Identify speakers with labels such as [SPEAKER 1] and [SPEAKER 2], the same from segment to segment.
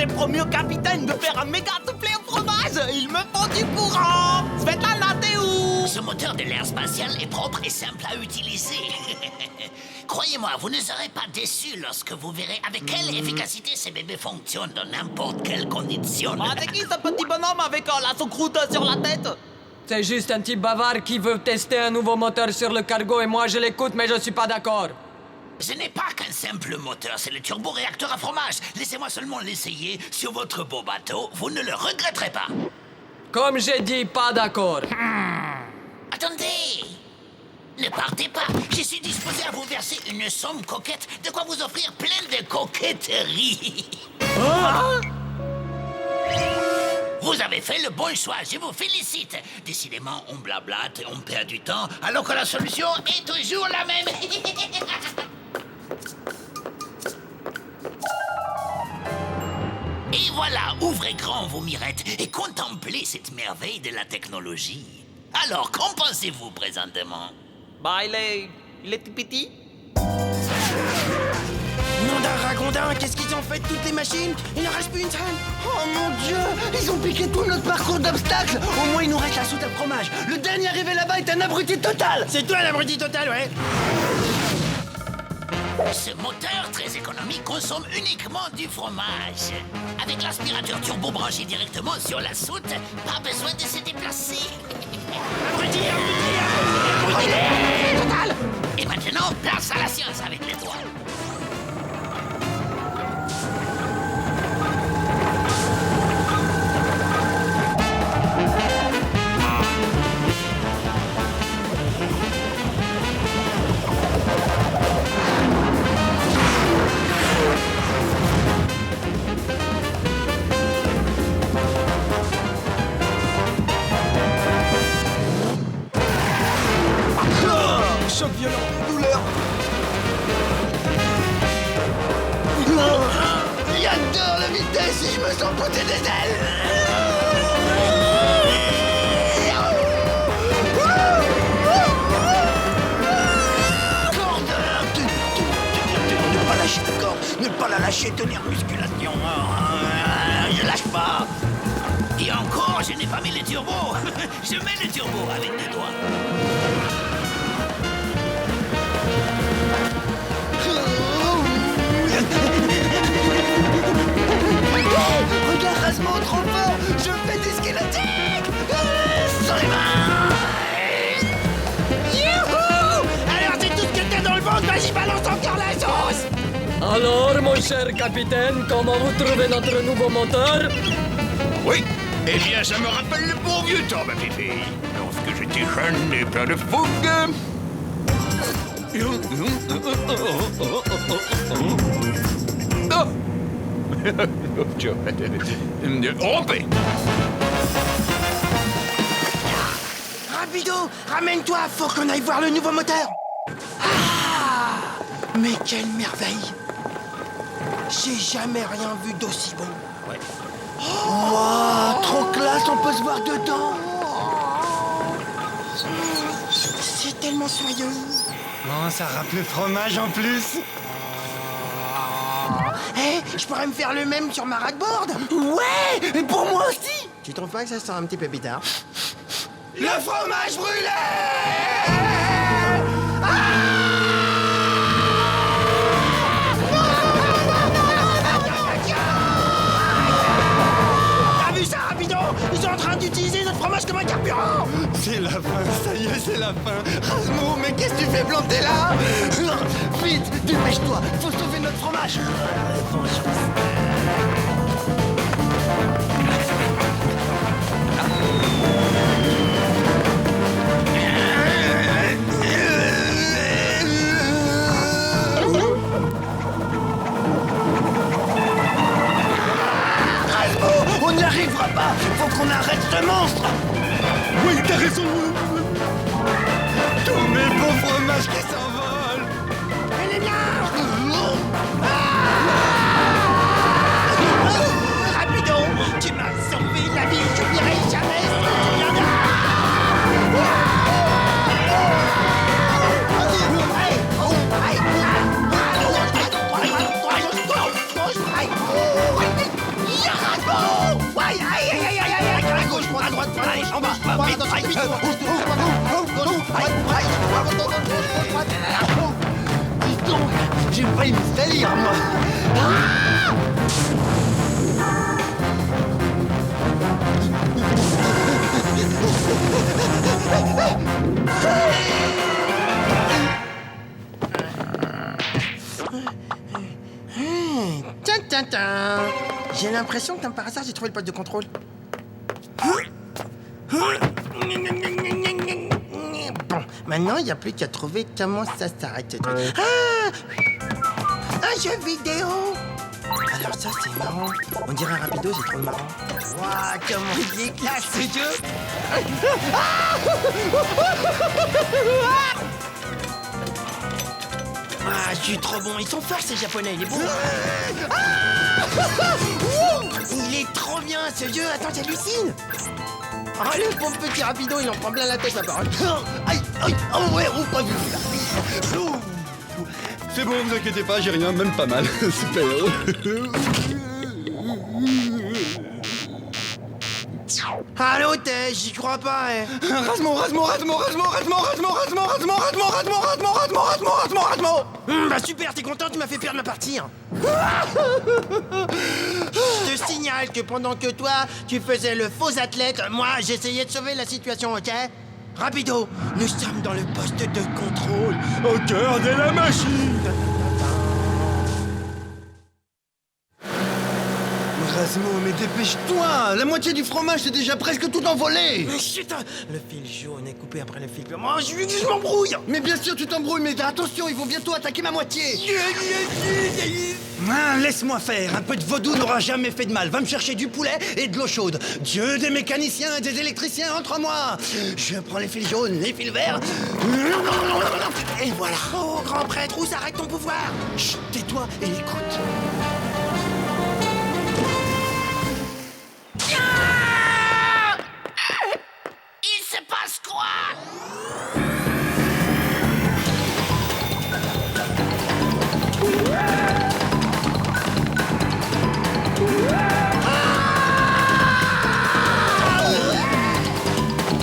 [SPEAKER 1] J'ai promis au capitaine de faire un méga soufflé au fromage. Il me faut du courant. Svetlana, t'es où?
[SPEAKER 2] Ce moteur de l'air spatial est propre et simple à utiliser. Croyez-moi, vous ne serez pas déçus lorsque vous verrez avec quelle efficacité ces bébés fonctionnent dans n'importe quelle condition.
[SPEAKER 1] Ah, c'est qui ce petit bonhomme avec la soucroute sur la tête?
[SPEAKER 3] C'est juste un type bavard qui veut tester un nouveau moteur sur le cargo et moi je l'écoute mais je suis pas d'accord.
[SPEAKER 2] Ce n'est pas qu'un simple moteur, c'est le turboréacteur à fromage. Laissez-moi seulement l'essayer sur votre beau bateau, vous ne le regretterez pas.
[SPEAKER 3] Comme j'ai dit, pas d'accord.
[SPEAKER 2] Attendez! Ne partez pas, je suis disposé à vous verser une somme coquette, de quoi vous offrir plein de coquetterie. Vous avez fait le bon choix, je vous félicite. Décidément, on blablate et on perd du temps, alors que la solution est toujours la même. Et voilà, ouvrez grand vos mirettes et contemplez cette merveille de la technologie. Alors, qu'en pensez-vous présentement?
[SPEAKER 1] Bah, il est tout petit.
[SPEAKER 4] Nom d'un ragondin, qu'est-ce qu'ils ont fait de toutes les machines? Il ne reste plus une seule. Oh mon Dieu, ils ont piqué tout notre parcours d'obstacles. Au moins, il nous reste la soute à fromage. Le dernier arrivé là-bas est un abruti total. C'est toi l'abruti total, ouais.
[SPEAKER 2] Ce moteur très économique consomme uniquement du fromage. Avec l'aspirateur turbo branché directement sur la soute, pas besoin de se déplacer. Total. Et maintenant, place à la science avec les doigts.
[SPEAKER 4] Choc violent, douleur. J'adore la vitesse et je me sens poter des ailes. Corde, ne pas lâcher la corde, ne pas la lâcher, tenir musculation. Je lâche pas.
[SPEAKER 2] Et encore, je n'ai pas mis le turbo. Je mets le turbo avec les doigts.
[SPEAKER 4] Regarde Rasmo, trop fort. Je fais des squelettiques. Sans les mains. Youhou. Alors c'est tout ce que t'as dans le ventre, vas-y balance encore la sauce.
[SPEAKER 3] Alors, mon cher capitaine, comment vous trouvez notre nouveau moteur?
[SPEAKER 5] Oui, eh bien ça me rappelle le bon vieux temps, ma fille. Lorsque j'étais jeune et plein de fougue. Oh. Rompez.
[SPEAKER 4] Rapido, ramène-toi, faut qu'on aille voir le nouveau moteur. Ah, mais quelle merveille. J'ai jamais rien vu d'aussi beau.
[SPEAKER 2] Ouais.
[SPEAKER 4] Wow, trop classe, on peut se voir dedans. C'est tellement soyeux.
[SPEAKER 6] Oh, ça rappelle le fromage en plus.
[SPEAKER 4] Eh, je pourrais me faire le même sur ma ragboard. Ouais, et pour moi aussi. Tu trouves pas que ça sent un petit peu bizarre? Le fromage brûlé. T'as vu ça, Rapido? Ils sont en train d'utiliser notre fromage comme un carburant.
[SPEAKER 6] C'est la fin, ça y est, c'est la fin.
[SPEAKER 4] Rasmo, mais qu'est-ce que tu fais planter là? Vite, dépêche-toi, faut sauver notre fromage. Rasmo, on n'y arrivera pas. Faut qu'on arrête ce monstre.
[SPEAKER 6] Oui, t'as raison. Tous mes beaux fromages qui s'envolent.
[SPEAKER 4] Elle est là. Rapido, tu m'as sauvé la vie, j'oublierai jamais ce souviens-là. droite, allez, en bas, droite, attention, vite, dis donc, j'ai failli me salir, moi. Tiens, tiens, tiens. J'ai l'impression que comme par hasard, j'ai trouvé le poste de contrôle. Bon, maintenant, il n'y a plus qu'à trouver comment ça s'arrête. Ah, un jeu vidéo. Alors ça, c'est marrant. On dirait un rapido, c'est trop marrant. Waouh, comment il est classe, ce jeu. Ah, je suis trop bon. Ils sont forts, ces Japonais. Il est beau. Il est trop bien, ce jeu. Attends, j'hallucine. Oh, le pauvre petit rapido, il en prend plein la tête, la parole. Aïe, aïe, oh ouais, oh, pas vu.
[SPEAKER 6] C'est bon, vous inquiétez pas, j'ai rien, même pas mal. Super.
[SPEAKER 4] Allô, Tej, j'y crois pas, hein.
[SPEAKER 6] Rasmo.
[SPEAKER 4] Bah super, t'es content, tu m'as fait perdre ma partie. Hein. Je te signale que pendant que toi, tu faisais le faux athlète, moi, j'essayais de sauver la situation, ok? Rapido, nous sommes dans le poste de contrôle.
[SPEAKER 6] Au cœur de la machine. Rasmo, mais dépêche-toi. La moitié du fromage, c'est déjà presque tout envolé.
[SPEAKER 4] Chut, le fil jaune est coupé après le fil blanc. Oh, je m'embrouille.
[SPEAKER 6] Mais bien sûr, tu t'embrouilles, mais attention, ils vont bientôt attaquer ma moitié. Ah, laisse-moi faire. Un peu de vaudou n'aura jamais fait de mal. Va me chercher du poulet et de l'eau chaude. Dieu des mécaniciens et des électriciens entre moi. Je prends les fils jaunes, les fils verts.
[SPEAKER 4] Et voilà. Oh, grand prêtre, où s'arrête ton pouvoir?
[SPEAKER 6] Chut, tais-toi et écoute.
[SPEAKER 2] Il se passe quoi?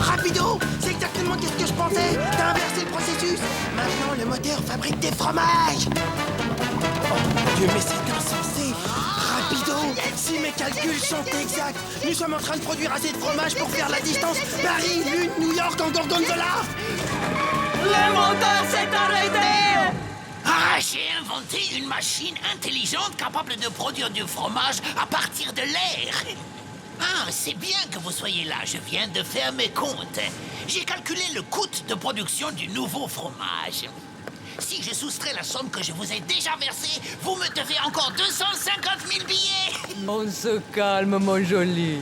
[SPEAKER 4] Rapido, c'est exactement ce que je pensais. T'as inversé le processus. Maintenant, le moteur fabrique des fromages. Oh mon Dieu, mais c'est insensé. Rapido, si mes calculs sont exacts, nous sommes en train de produire assez de fromage pour faire la distance Paris, Lune, New York en gorgonzola.
[SPEAKER 3] Le moteur s'est arrêté!
[SPEAKER 2] Ah, j'ai inventé une machine intelligente capable de produire du fromage à partir de l'air. Ah, c'est bien que vous soyez là, je viens de faire mes comptes. J'ai calculé le coût de production du nouveau fromage. Si je soustrais la somme que je vous ai déjà versée, vous me devez encore 250 000 billets.
[SPEAKER 3] On se calme, mon joli.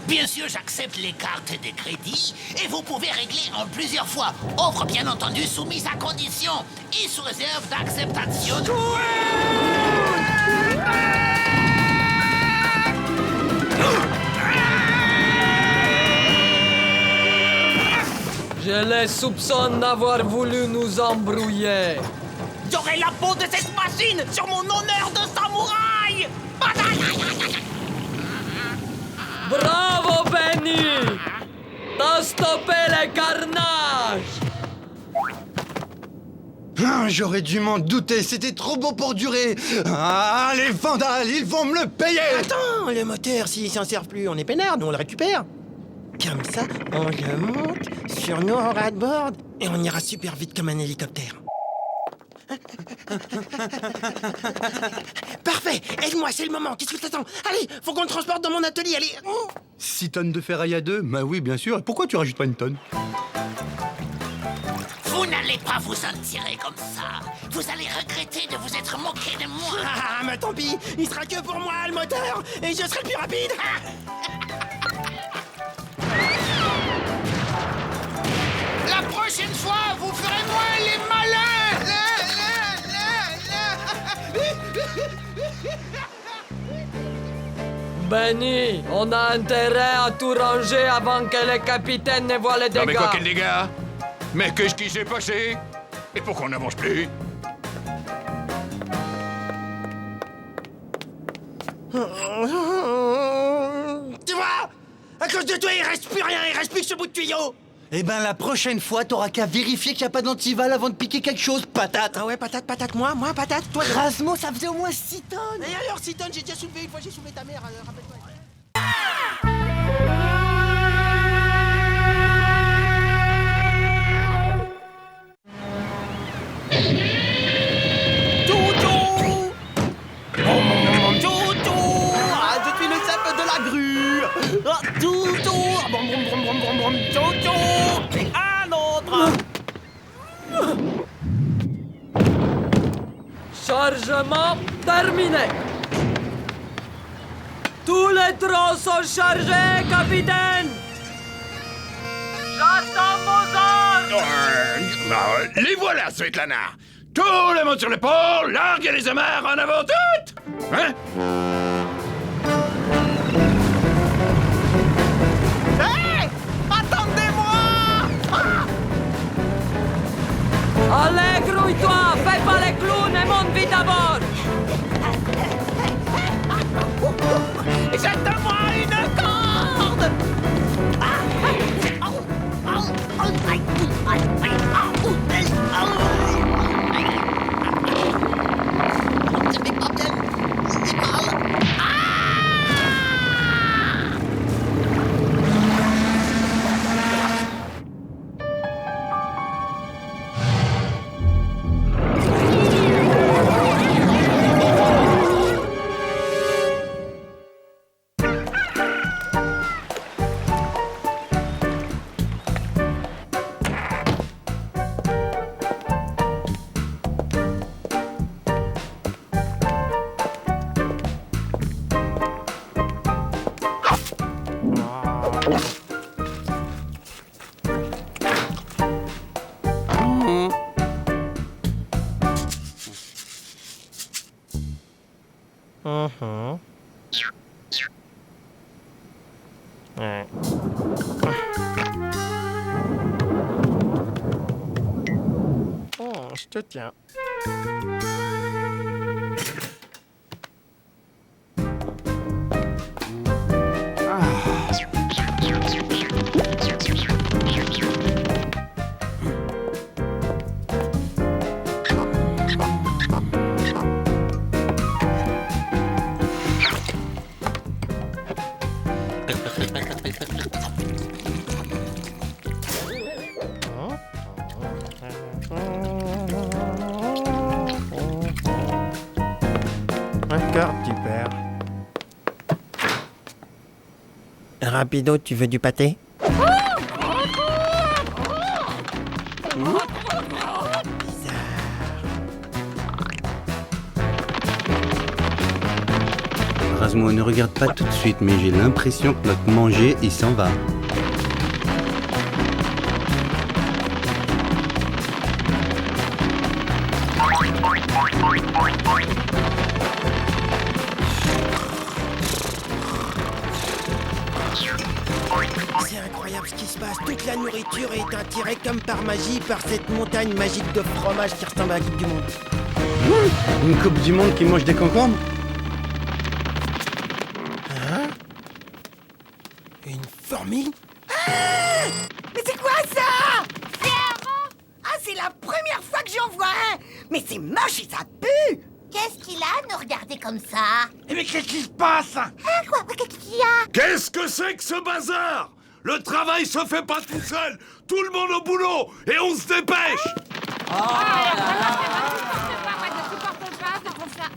[SPEAKER 2] Bien sûr, j'accepte les cartes de crédit et vous pouvez régler en plusieurs fois. Offre bien entendu soumise à condition et sous réserve d'acceptation.
[SPEAKER 3] Je les soupçonne d'avoir voulu nous embrouiller.
[SPEAKER 1] J'aurai la peau de cette machine sur mon honneur de samouraï.
[SPEAKER 3] Bravo, Benny! T'as stoppé les carnages!
[SPEAKER 6] Ah, j'aurais dû m'en douter, c'était trop beau pour durer. Ah, les vandales, ils vont me le payer.
[SPEAKER 4] Attends, le moteur, s'il s'en sert plus, on est peinard, nous on le récupère. Comme ça, on le monte sur nos ras-de-bord et on ira super vite comme un hélicoptère. Parfait, aide-moi, c'est le moment, qu'est-ce que t'attends? Allez, faut qu'on le transporte dans mon atelier, allez.
[SPEAKER 6] 6 tonnes de ferraille à 2? Bah oui, bien sûr. Pourquoi tu rajoutes pas une tonne?
[SPEAKER 2] Vous n'allez pas vous en tirer comme ça. Vous allez regretter de vous être moqué de moi.
[SPEAKER 4] Ah, mais tant pis, il sera que pour moi, le moteur, et je serai le plus rapide.
[SPEAKER 5] La prochaine fois, vous ferez moins les malins.
[SPEAKER 3] Benny, on a intérêt à tout ranger avant que le capitaine ne voit les
[SPEAKER 5] Non mais quoi, quel
[SPEAKER 3] dégâts.
[SPEAKER 5] dégât? Mais qu'est-ce qui s'est passé? Et pourquoi on n'avance plus?
[SPEAKER 4] Tu vois? À cause de toi, il reste plus rien, il reste plus que ce bout de tuyau.
[SPEAKER 6] Eh ben, la prochaine fois, t'auras qu'à vérifier qu'il n'y a pas d'antival avant de piquer quelque chose, patate.
[SPEAKER 4] Ah ouais, patate, moi, patate, toi.
[SPEAKER 6] Rasmo, ça faisait au moins 6 tonnes.
[SPEAKER 4] Et alors, 6 tonnes, j'ai déjà soulevé une fois, j'ai soulevé ta mère, rappelle-toi.
[SPEAKER 1] Toutou. Toutou. Ah, je suis le chef de la grue. Ah, toutou. Brum, brum, brum, brum, brum, brum. Toutou. Et un autre.
[SPEAKER 3] Chargement terminé. Tous les troncs sont chargés, capitaine. J'attends vos ordres.
[SPEAKER 5] Les voilà, Svetlana. Tout le monde sur le pont, larguez les amarres en avant toutes. Hein?
[SPEAKER 1] Hé, attendez-moi.
[SPEAKER 3] Allez, grouille-toi, fais pas les clowns et monte vite à bord.
[SPEAKER 1] Jette-moi une corde. Ça fait pas bien. C'est mal.
[SPEAKER 4] Je te tiens. Encore du père. Rapido, tu veux du pâté?
[SPEAKER 6] Rasmo, ne regarde pas tout de suite, mais j'ai l'impression que notre manger, il s'en va.
[SPEAKER 4] C'est incroyable ce qui se passe. Toute la nourriture est attirée comme par magie par cette montagne magique de fromage qui ressemble à la Coupe du Monde.
[SPEAKER 6] Une coupe du monde qui mange des concombres?
[SPEAKER 4] Hein? Une fourmi?
[SPEAKER 7] Mais c'est quoi ça? C'est un rat? Ah, c'est la première fois que j'en vois un. Mais c'est moche et ça pue. Qu'est-ce qu'il a à nous regarder comme ça?
[SPEAKER 5] Mais qu'est-ce qui se passe?
[SPEAKER 7] Quoi? Qu'est-ce qu'il y a?
[SPEAKER 5] Qu'est-ce que c'est que ce bazar? Le travail se fait pas tout seul. Tout le monde au boulot et on se dépêche.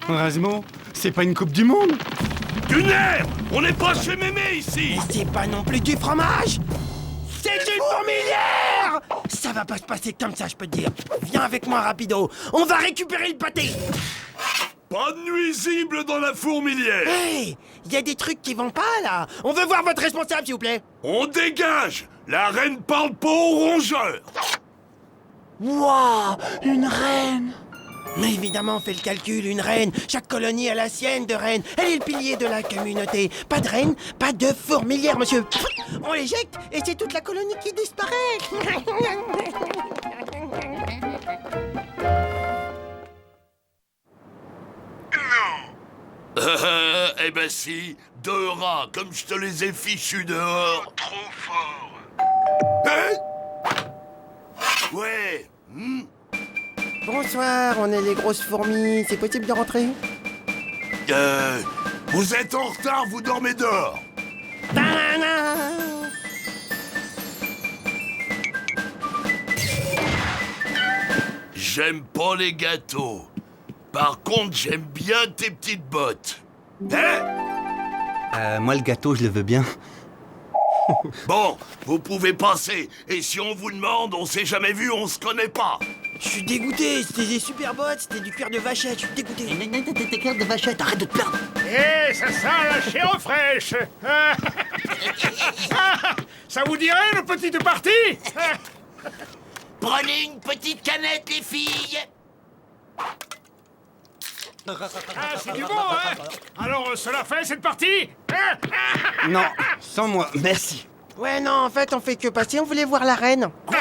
[SPEAKER 6] Rasmo, c'est pas une coupe du monde?
[SPEAKER 5] Du nerf. On n'est pas chez Mémé ici.
[SPEAKER 4] Et c'est pas non plus du fromage! C'est une fourmilière! Ça va pas se passer comme ça, je peux te dire. Viens avec moi, rapido. On va récupérer le pâté.
[SPEAKER 5] Pas de nuisible dans la fourmilière.
[SPEAKER 4] Hey! Il y a des trucs qui vont pas, là. On veut voir votre responsable, s'il vous plaît.
[SPEAKER 5] On dégage. La reine parle pas aux rongeurs.
[SPEAKER 6] Waouh, une reine!
[SPEAKER 4] Mais évidemment, on fait le calcul, une reine. Chaque colonie a la sienne de reine. Elle est le pilier de la communauté. Pas de reine, pas de fourmilière, monsieur. On l'éjecte et c'est toute la colonie qui disparaît.
[SPEAKER 5] Eh ben si, 2 rats, comme je te les ai fichus dehors. Trop fort. Hein? Ouais.
[SPEAKER 1] Bonsoir, on est les grosses fourmis. C'est possible de rentrer?
[SPEAKER 5] Vous êtes en retard, vous dormez dehors. J'aime pas les gâteaux. Par contre, j'aime bien tes petites bottes. Hein?
[SPEAKER 6] Moi, le gâteau, je le veux bien.
[SPEAKER 5] Bon, vous pouvez passer. Et si on vous demande, on s'est jamais vu, on se connaît pas.
[SPEAKER 1] Je suis dégoûté, c'était des super bottes, c'était du cuir de vachette, je suis dégoûté.
[SPEAKER 4] T'es cœur de vachette, arrête de te perdre.
[SPEAKER 8] Eh, ça sent la chair fraîche. Ça vous dirait, le petit de partie?
[SPEAKER 2] Prenez une petite canette, les filles.
[SPEAKER 8] Ah, c'est du bon, hein? Alors, cela fait cette partie?
[SPEAKER 6] Non, sans moi, merci.
[SPEAKER 1] Ouais, non, en fait, on fait que passer, on voulait voir la reine.
[SPEAKER 2] Quoi?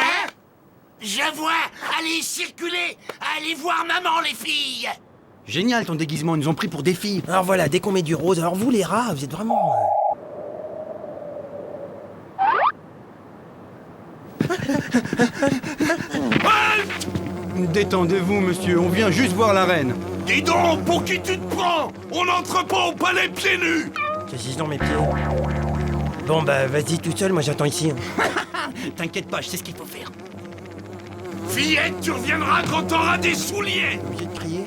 [SPEAKER 2] Je vois. Allez, circulez. Allez voir maman, les filles.
[SPEAKER 6] Génial ton déguisement, ils nous ont pris pour des filles.
[SPEAKER 1] Alors voilà, dès qu'on met du rose, alors vous les rats, vous êtes vraiment...
[SPEAKER 6] Détendez-vous, monsieur, on vient juste voir la reine.
[SPEAKER 5] Dis donc, pour qui tu te prends? On n'entre pas au palais pieds nus.
[SPEAKER 1] Qu'est-ce dans mes pieds? Bon bah vas-y tout seul, moi j'attends ici.
[SPEAKER 6] T'inquiète pas, je sais ce qu'il faut faire.
[SPEAKER 5] Fillette, tu reviendras quand t'auras des souliers.
[SPEAKER 1] Obligé de crier.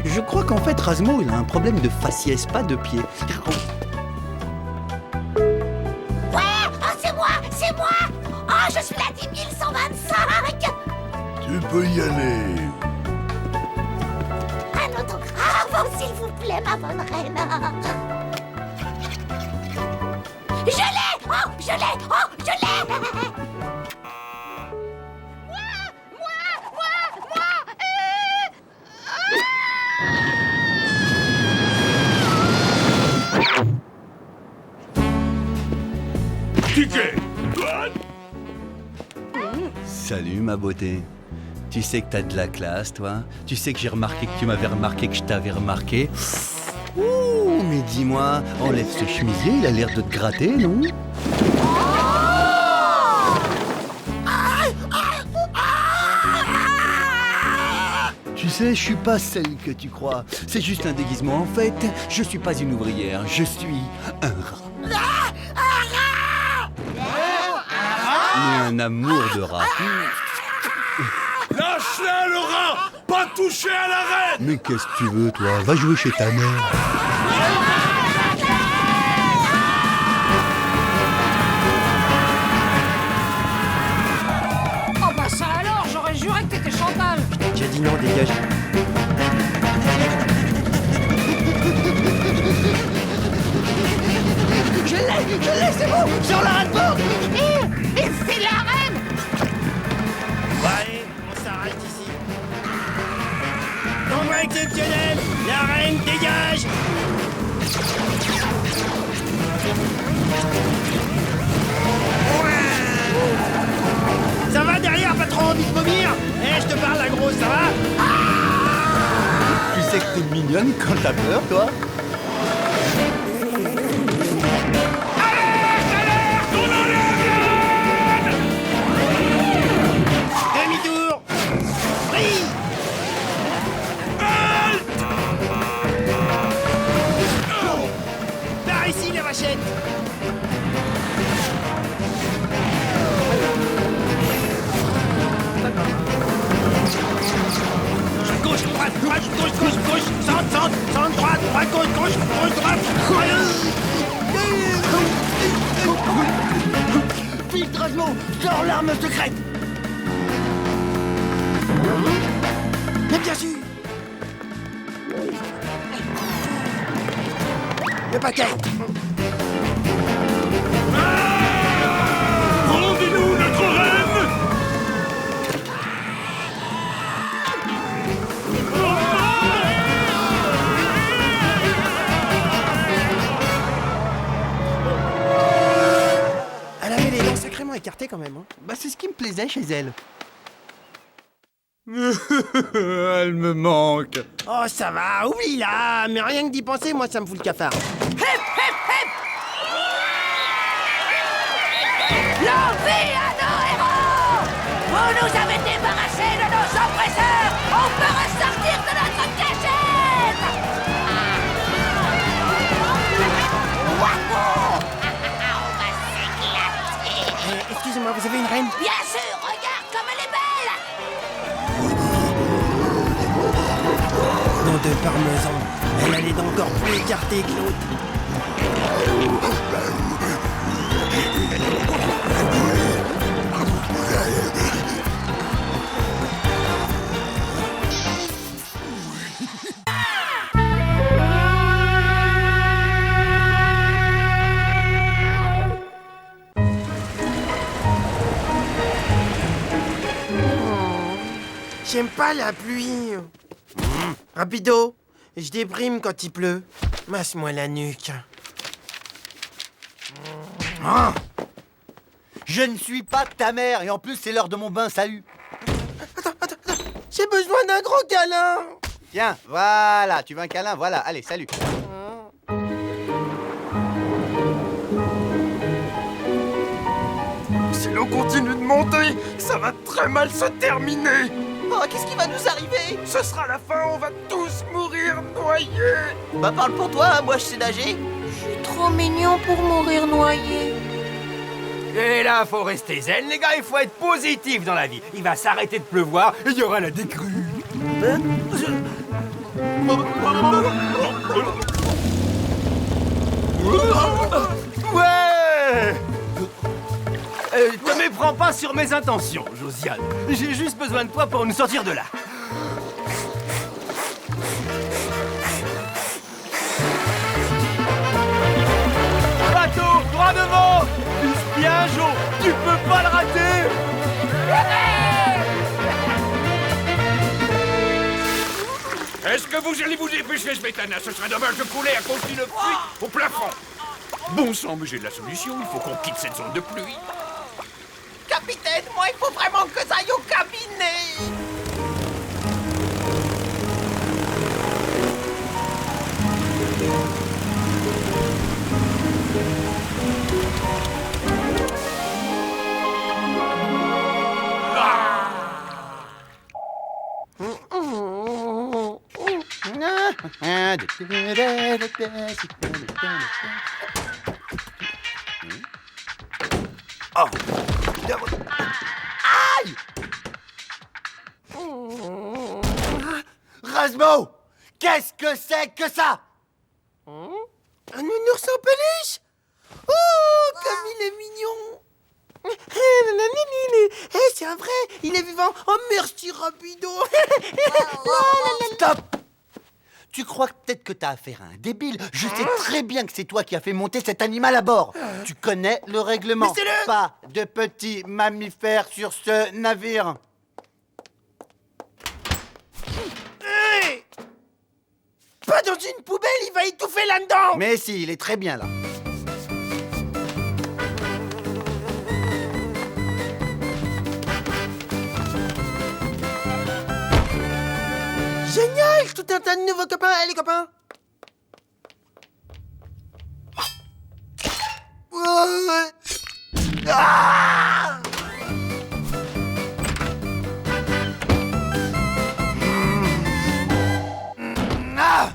[SPEAKER 6] Je crois qu'en fait, Razmo, il a un problème de faciès, pas de pied.
[SPEAKER 7] Ouais, oh, c'est moi, c'est moi. Oh, je suis la 10 125.
[SPEAKER 5] Tu peux y aller.
[SPEAKER 7] Un autographe, oh, s'il vous plaît, ma bonne reine. Je l'ai, oh, je l'ai, oh, je l'ai.
[SPEAKER 5] Ticket.
[SPEAKER 6] Salut, ma beauté. Tu sais que t'as de la classe, toi. Tu sais que j'ai remarqué que tu m'avais remarqué que je t'avais remarqué. Ouh, mais dis-moi, enlève ce chemisier, il a l'air de te gratter, non? Tu sais, je suis pas celle que tu crois. C'est juste un déguisement. En fait, je suis pas une ouvrière, je suis un rat. Mais un amour de rat.
[SPEAKER 5] Lâche-la, le rat. Pas toucher à la reine.
[SPEAKER 6] Mais qu'est-ce que tu veux, toi? Va jouer chez ta mère.
[SPEAKER 9] Oh bah ça alors, j'aurais juré que t'étais Chantal.
[SPEAKER 1] J'ai dit non, dégage.
[SPEAKER 4] Je l'ai, c'est bon. Sur la rate-porte.
[SPEAKER 7] Et c'est la reine.
[SPEAKER 1] Bon allez, on s'arrête ici. Nombre exceptionnel, la reine dégage. Ça va derrière, pas trop envie de vomir? Eh, je te parle la grosse, ça va?
[SPEAKER 6] Tu sais que t'es mignonne quand t'as peur, toi?
[SPEAKER 1] Demi-tour. Oui. Par ici, les vachettes. Gauche, droite, gauche, centre, droite, gauche, droite.
[SPEAKER 4] Vite, Razmo, sors l'arme secrète.
[SPEAKER 1] Mais bien sûr. Le paquet.
[SPEAKER 5] Rendez-nous notre reine.
[SPEAKER 1] Elle avait les dents sacrément écartées quand même. Hein.
[SPEAKER 6] Bah, c'est ce qui me plaisait chez elle. Elle me manque.
[SPEAKER 4] Oh, ça va, oublie-la. Mais rien que d'y penser, moi, ça me fout le cafard.
[SPEAKER 7] Hip, hip, hip! L'envie à nos héros! Vous nous avez débarrassés de nos oppresseurs! On peut ressortir de notre cachette! Wahou! On va s'éclater!
[SPEAKER 4] Excusez-moi, vous avez une reine?
[SPEAKER 7] Bien sûr, regarde comme elle est belle!
[SPEAKER 4] Nom de parmesan. Elle a les dents encore plus écartées que l'autre. J'aime pas la pluie. Rapido, je déprime quand il pleut. Masse-moi la nuque.
[SPEAKER 6] Je ne suis pas ta mère et en plus c'est l'heure de mon bain, salut.
[SPEAKER 4] Attends. J'ai besoin d'un gros câlin.
[SPEAKER 6] Tiens, voilà, tu veux un câlin, voilà, allez, salut.
[SPEAKER 4] Si l'eau continue de monter, ça va très mal se terminer.
[SPEAKER 1] Oh, qu'est-ce qui va nous arriver?
[SPEAKER 4] Ce sera la fin, on va tous mourir noyés.
[SPEAKER 1] Bah parle pour toi, moi je sais nager.
[SPEAKER 7] Je suis trop mignon pour mourir noyé.
[SPEAKER 10] Et là, faut rester zen, les gars, il faut être positif dans la vie. Il va s'arrêter de pleuvoir et il y aura la décrue. Ouais! Te méprends pas sur mes intentions, Josiane. J'ai juste besoin de toi pour nous sortir de là. Bateau, droit devant! Vise bien, Jo! Tu peux pas le rater!
[SPEAKER 8] Est-ce que vous allez vous dépêcher, Smetana? Ce serait dommage de couler à cause d'une pluie au plafond. Bon sang, mais j'ai de la solution. Il faut qu'on quitte cette zone de pluie.
[SPEAKER 1] Capitaine, moi il faut vraiment que ça aille au cabinet.
[SPEAKER 6] Oh. Aïe! Rasmo! Qu'est-ce que c'est que ça?
[SPEAKER 4] Un nounours en peluche. Oh, comme il est mignon. C'est un vrai, il est vivant. Oh, merci, Rapido.
[SPEAKER 6] Stop! Tu crois peut-être que t'as affaire à un débile? Je sais très bien que c'est toi qui as fait monter cet animal à bord. Tu connais le règlement.
[SPEAKER 4] Laissez-le!
[SPEAKER 6] Pas de petits mammifères sur ce navire.
[SPEAKER 4] Hey! Pas dans une poubelle, il va étouffer là-dedans.
[SPEAKER 6] Mais si, il est très bien là.
[SPEAKER 4] Génial, tout un tas de nouveaux copains. Allez, les copains. Ah!
[SPEAKER 6] Ah!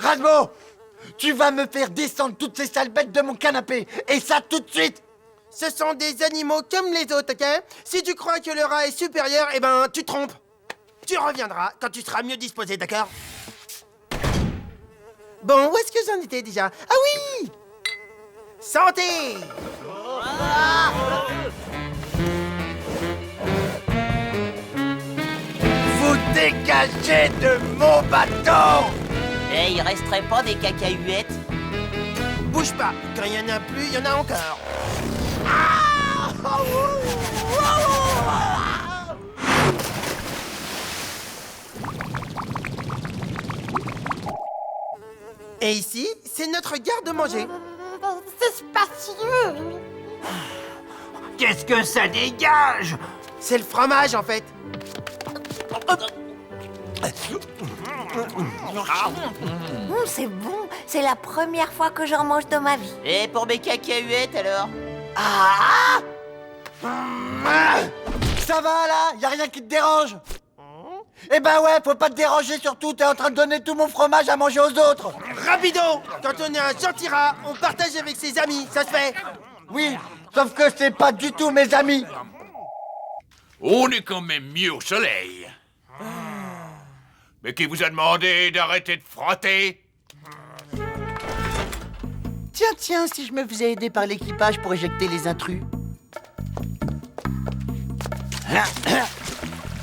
[SPEAKER 6] Rasmo! Tu vas me faire descendre toutes ces sales bêtes de mon canapé. Et ça tout de suite.
[SPEAKER 4] Ce sont des animaux comme les autres, ok? Si tu crois que le rat est supérieur, eh ben, tu te trompes. Tu reviendras quand tu seras mieux disposé, d'accord? Bon, où est-ce que j'en étais déjà? Ah oui! Santé!
[SPEAKER 6] Vous dégagez de mon bateau!
[SPEAKER 1] Eh, il resterait pas des cacahuètes?
[SPEAKER 4] Bouge pas, quand il y en a plus, il y en a encore. Et ici, c'est notre garde-manger.
[SPEAKER 7] C'est spacieux.
[SPEAKER 10] Qu'est-ce que ça dégage?
[SPEAKER 4] C'est le fromage, en fait.
[SPEAKER 7] C'est bon, c'est la première fois que j'en mange dans ma vie.
[SPEAKER 4] Et pour mes cacahuètes alors? Ça va là? Y a rien qui te dérange? Eh ben ouais, faut pas te déranger surtout, t'es en train de donner tout mon fromage à manger aux autres.
[SPEAKER 1] Rapido! Quand on est un gentil rat, on partage avec ses amis, ça se fait.
[SPEAKER 4] Oui, sauf que c'est pas du tout mes amis.
[SPEAKER 8] On est quand même mieux au soleil. Mais qui vous a demandé d'arrêter de frotter?
[SPEAKER 4] Tiens, si je me faisais aider par l'équipage pour éjecter les intrus.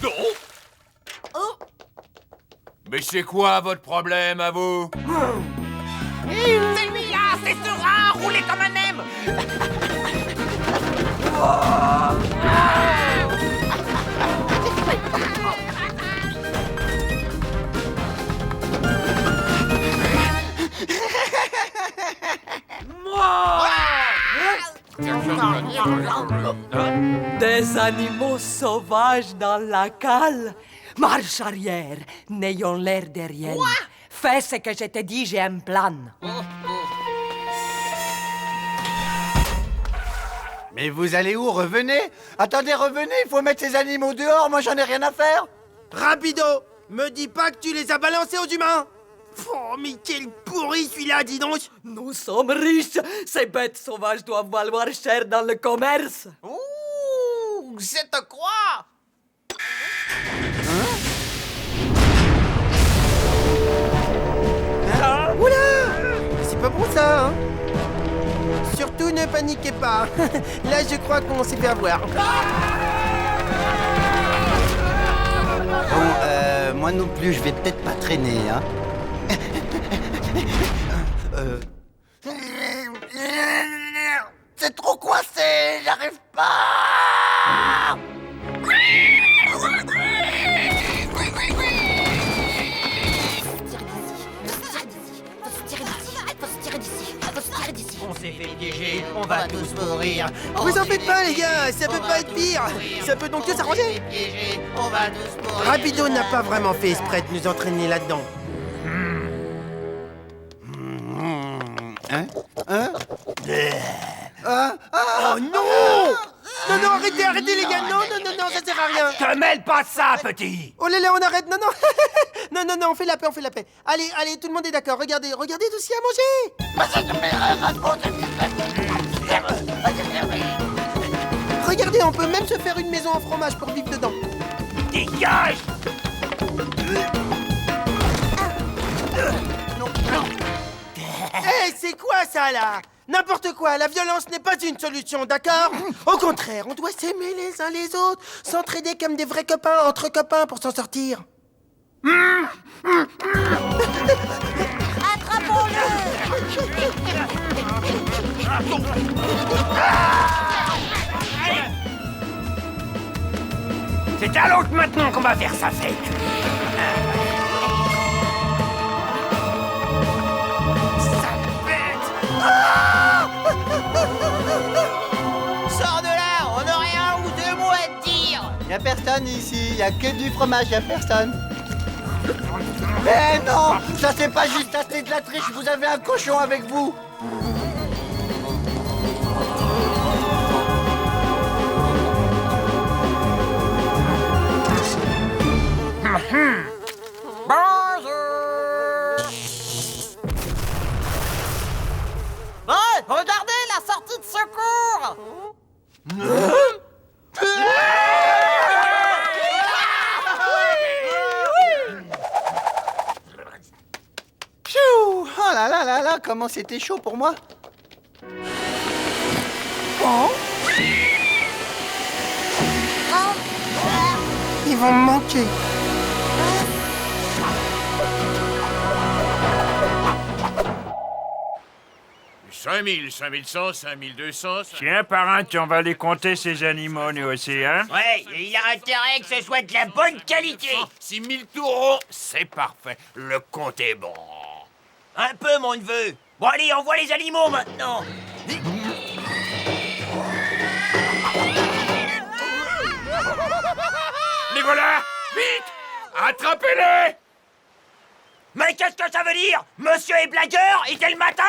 [SPEAKER 8] Non. Mais c'est quoi votre problème à vous?
[SPEAKER 7] C'est lui là, c'est ce rat, roulé comme un M.
[SPEAKER 3] Des animaux sauvages dans la cale. Marche arrière, n'ayons l'air de rien. Fais ce que je te dis, j'ai un plan.
[SPEAKER 4] Mais vous allez où? Revenez. Attendez, revenez, il faut mettre ces animaux dehors, moi j'en ai rien à faire.
[SPEAKER 1] Rapido! Me dis pas que tu les as balancés aux humains! Oh, mais quel pourri celui-là, dis donc!
[SPEAKER 3] Nous sommes riches. Ces bêtes sauvages doivent valoir cher dans le commerce.
[SPEAKER 1] Ouh! Je te crois! Oula! C'est pas bon ça, hein? Surtout ne paniquez pas. Là, je crois qu'on s'est fait avoir.
[SPEAKER 4] Bon, moi non plus, je vais peut-être pas traîner, hein. C'est trop coincé, j'arrive pas.
[SPEAKER 10] On s'est fait piéger, on va tous mourir.
[SPEAKER 1] Vous en faites pas, les gars, ça peut pas être pire. Ça peut donc que s'arranger.
[SPEAKER 10] On va tous mourir.
[SPEAKER 1] Rapido n'a pas vraiment fait exprès de nous entraîner là-dedans. Oh non! Non, arrêtez les gars, non, ça sert à rien.
[SPEAKER 10] Te mêle pas de ça, petit.
[SPEAKER 1] Oh là, on arrête, non. non, on fait la paix. Allez, tout le monde est d'accord, regardez tout ce qu'il y a à manger. Regardez, on peut même se faire une maison en fromage pour vivre dedans.
[SPEAKER 10] Dégage.
[SPEAKER 1] Hé, c'est quoi ça là? N'importe quoi, la violence n'est pas une solution, d'accord? Au contraire, on doit s'aimer les uns les autres, s'entraider comme des vrais copains, entre copains pour s'en sortir.
[SPEAKER 10] C'est à l'autre maintenant qu'on va faire sa fête.
[SPEAKER 1] Sors de là, on aurait un ou deux mots à te dire.
[SPEAKER 4] Y'a personne ici, y'a que du fromage, y'a personne. Eh non, ça c'est pas juste assez de la triche, vous avez un cochon avec vous.
[SPEAKER 7] Regardez la sortie de secours.
[SPEAKER 4] Pfiou. Oh là, comment c'était chaud pour moi.
[SPEAKER 1] Ils vont me manquer. «
[SPEAKER 8] 5000, 5100, 5200...
[SPEAKER 11] Tiens, parrain, on va les compter, ces animaux, nous aussi, hein?
[SPEAKER 10] Ouais, il a intérêt que ce soit de la bonne qualité.
[SPEAKER 8] 6000 taureaux, c'est parfait. Le compte est bon.
[SPEAKER 10] Un peu, mon neveu. Bon, allez, on voit les animaux maintenant.
[SPEAKER 8] Les voilà! Vite! Attrapez-les!
[SPEAKER 12] Mais qu'est-ce que ça veut dire? Monsieur est blagueur et dès le matin?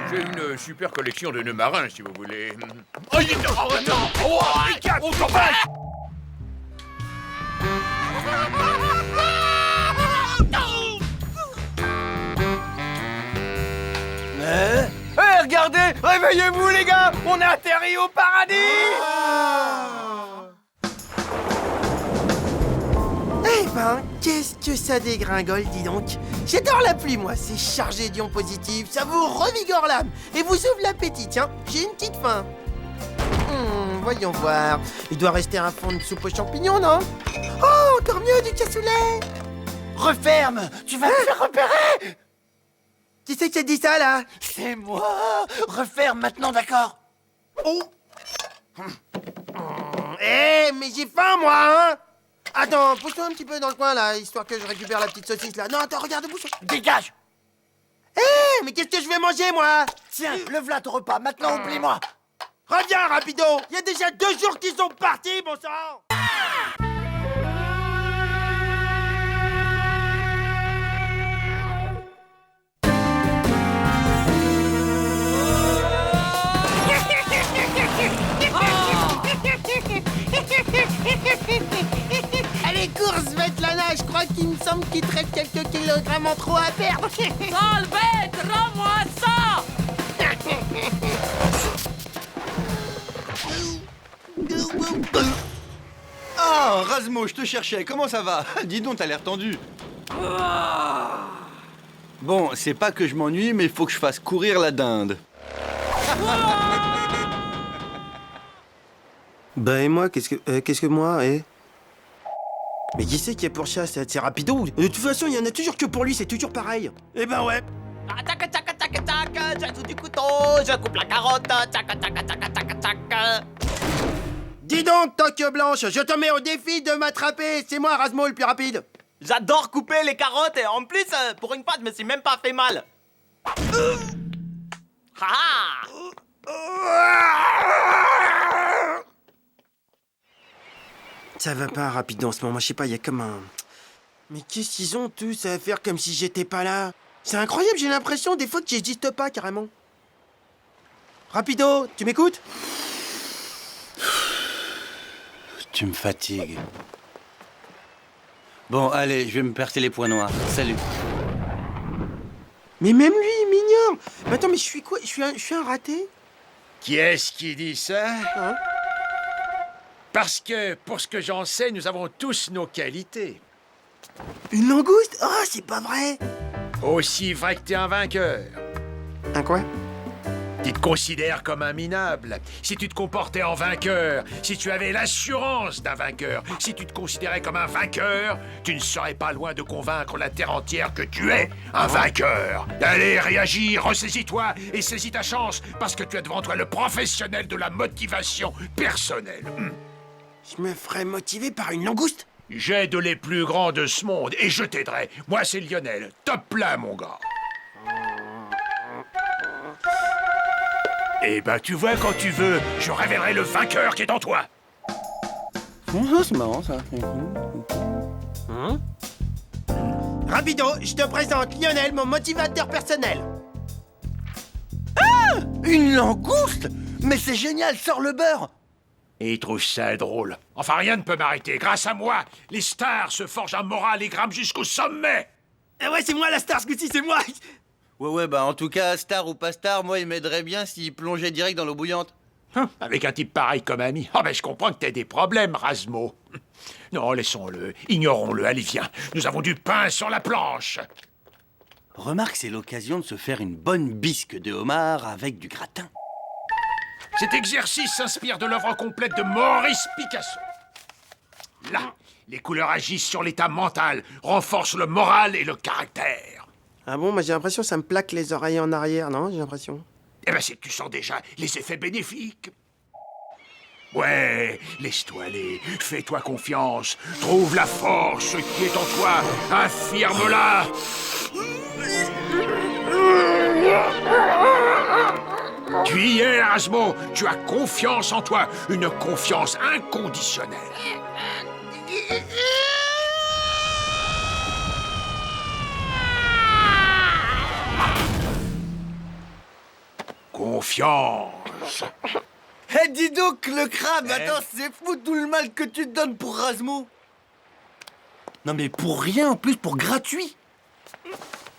[SPEAKER 8] J'ai une super collection de nœuds marins, si vous voulez. Oh non! Oh, on s'en va!
[SPEAKER 10] Hé, regardez! Réveillez-vous, les gars! On a atterri au paradis!
[SPEAKER 1] Eh ben, qu'est-ce que ça dégringole, dis donc. J'adore la pluie, moi, c'est chargé d'ions positifs, ça vous revigore l'âme et vous ouvre l'appétit, tiens, j'ai une petite faim. Voyons voir, il doit rester un fond de soupe aux champignons, non? Oh, encore mieux, du cassoulet.
[SPEAKER 4] Referme! Tu vas me faire repérer!
[SPEAKER 1] Qui c'est qui a dit ça, là?
[SPEAKER 4] C'est moi! Referme maintenant, d'accord?
[SPEAKER 1] Oh. Eh, mais j'ai faim, moi, hein. Attends, pousse-toi un petit peu dans le coin, là, histoire que je récupère la petite saucisse, là. Non, attends, regarde, bouge.
[SPEAKER 4] Dégage!
[SPEAKER 1] Eh, mais qu'est-ce que je vais manger, moi?
[SPEAKER 4] Tiens, le v'là ton repas, maintenant oublie-moi!
[SPEAKER 1] Reviens, rapido. Il y a déjà 2 jours qu'ils sont partis, bon sang. Allez, course, Svetlana, je crois qu'il me semble qu'il te reste quelques kilogrammes en trop à perdre.
[SPEAKER 3] Sale bête, rends-moi ça!
[SPEAKER 6] Ah, Razmo, je te cherchais, comment ça va? Dis donc, t'as l'air tendu. Bon, c'est pas que je m'ennuie, mais il faut que je fasse courir la dinde.
[SPEAKER 1] Bah et moi, qu'est-ce que moi, eh? Mais qui c'est qui est pour ça? C'est rapido. De toute façon, il y en a toujours que pour lui, c'est toujours pareil. Eh ben ouais.
[SPEAKER 12] Tac, tac, tac, tac, tac, j'ajoute du couteau, je coupe la carotte, tac, tac, tac, tac, tac, tac.
[SPEAKER 1] Dis donc, Toque Blanche, je te mets au défi de m'attraper. C'est moi, Razmo, le plus rapide.
[SPEAKER 12] J'adore couper les carottes et en plus, pour une fois, je me suis même pas fait mal.
[SPEAKER 1] Ça va pas rapide en ce moment, je sais pas, il y a comme un... Mais qu'est-ce qu'ils ont tous à faire comme si j'étais pas là? C'est incroyable, j'ai l'impression des fois que j'existe pas carrément. Rapido, tu m'écoutes?
[SPEAKER 6] Tu me fatigues. Bon, allez, je vais me percer les points noirs. Salut.
[SPEAKER 1] Mais même lui, il m'ignore. Mais attends, mais je suis quoi? Je suis un raté?
[SPEAKER 8] Qui est-ce qui dit ça?
[SPEAKER 1] Hein?
[SPEAKER 8] Parce que, pour ce que j'en sais, nous avons tous nos qualités.
[SPEAKER 1] Une langouste? Oh, c'est pas vrai.
[SPEAKER 8] Aussi vrai que t'es un vainqueur.
[SPEAKER 1] Un quoi?
[SPEAKER 8] Tu te considères comme un minable. Si tu te comportais en vainqueur, si tu avais l'assurance d'un vainqueur, si tu te considérais comme un vainqueur, tu ne serais pas loin de convaincre la terre entière que tu es un vainqueur. Allez, réagis, ressaisis-toi et saisis ta chance, parce que tu as devant toi le professionnel de la motivation personnelle.
[SPEAKER 1] Je me ferais motiver par une langouste?
[SPEAKER 8] J'aide les plus grands de ce monde et je t'aiderai. Moi, c'est Lionel. Top là, mon gars. Eh ben, tu vois, quand tu veux, je révélerai le vainqueur qui est en toi.
[SPEAKER 6] C'est marrant, ça.
[SPEAKER 1] Rapido, je te présente Lionel, mon motivateur personnel.
[SPEAKER 4] Ah! Une langouste? Mais c'est génial, sors le beurre!
[SPEAKER 8] Et il trouve ça drôle. Enfin, rien ne peut m'arrêter. Grâce à moi, les stars se forgent un moral et grimpent jusqu'au sommet.
[SPEAKER 1] Eh ouais, c'est moi la star, ce coup-ci, c'est moi.
[SPEAKER 6] Ouais, bah en tout cas, star ou pas star, moi il m'aiderait bien s'il plongeait direct dans l'eau bouillante.
[SPEAKER 8] Avec un type pareil comme ami. Ah ben je comprends que t'aies des problèmes, Razmo. Non, laissons-le, ignorons-le, allez viens. Nous avons du pain sur la planche.
[SPEAKER 6] Remarque, c'est l'occasion de se faire une bonne bisque de homard avec du gratin.
[SPEAKER 8] Cet exercice s'inspire de l'œuvre complète de Maurice Picasso. Là, les couleurs agissent sur l'état mental, renforcent le moral et le caractère.
[SPEAKER 1] Ah bon, moi j'ai l'impression que ça me plaque les oreilles en arrière, non? J'ai l'impression.
[SPEAKER 8] Eh ben c'est que tu sens déjà les effets bénéfiques. Ouais, laisse-toi aller, fais-toi confiance, trouve la force qui est en toi, affirme-la. Tu y es, Erasmo, tu as confiance en toi, une confiance inconditionnelle. Confiance.
[SPEAKER 4] Eh, dis donc, le crabe, attends, c'est fou tout le mal que tu te donnes pour Razmo. Non mais pour rien, en plus, pour gratuit.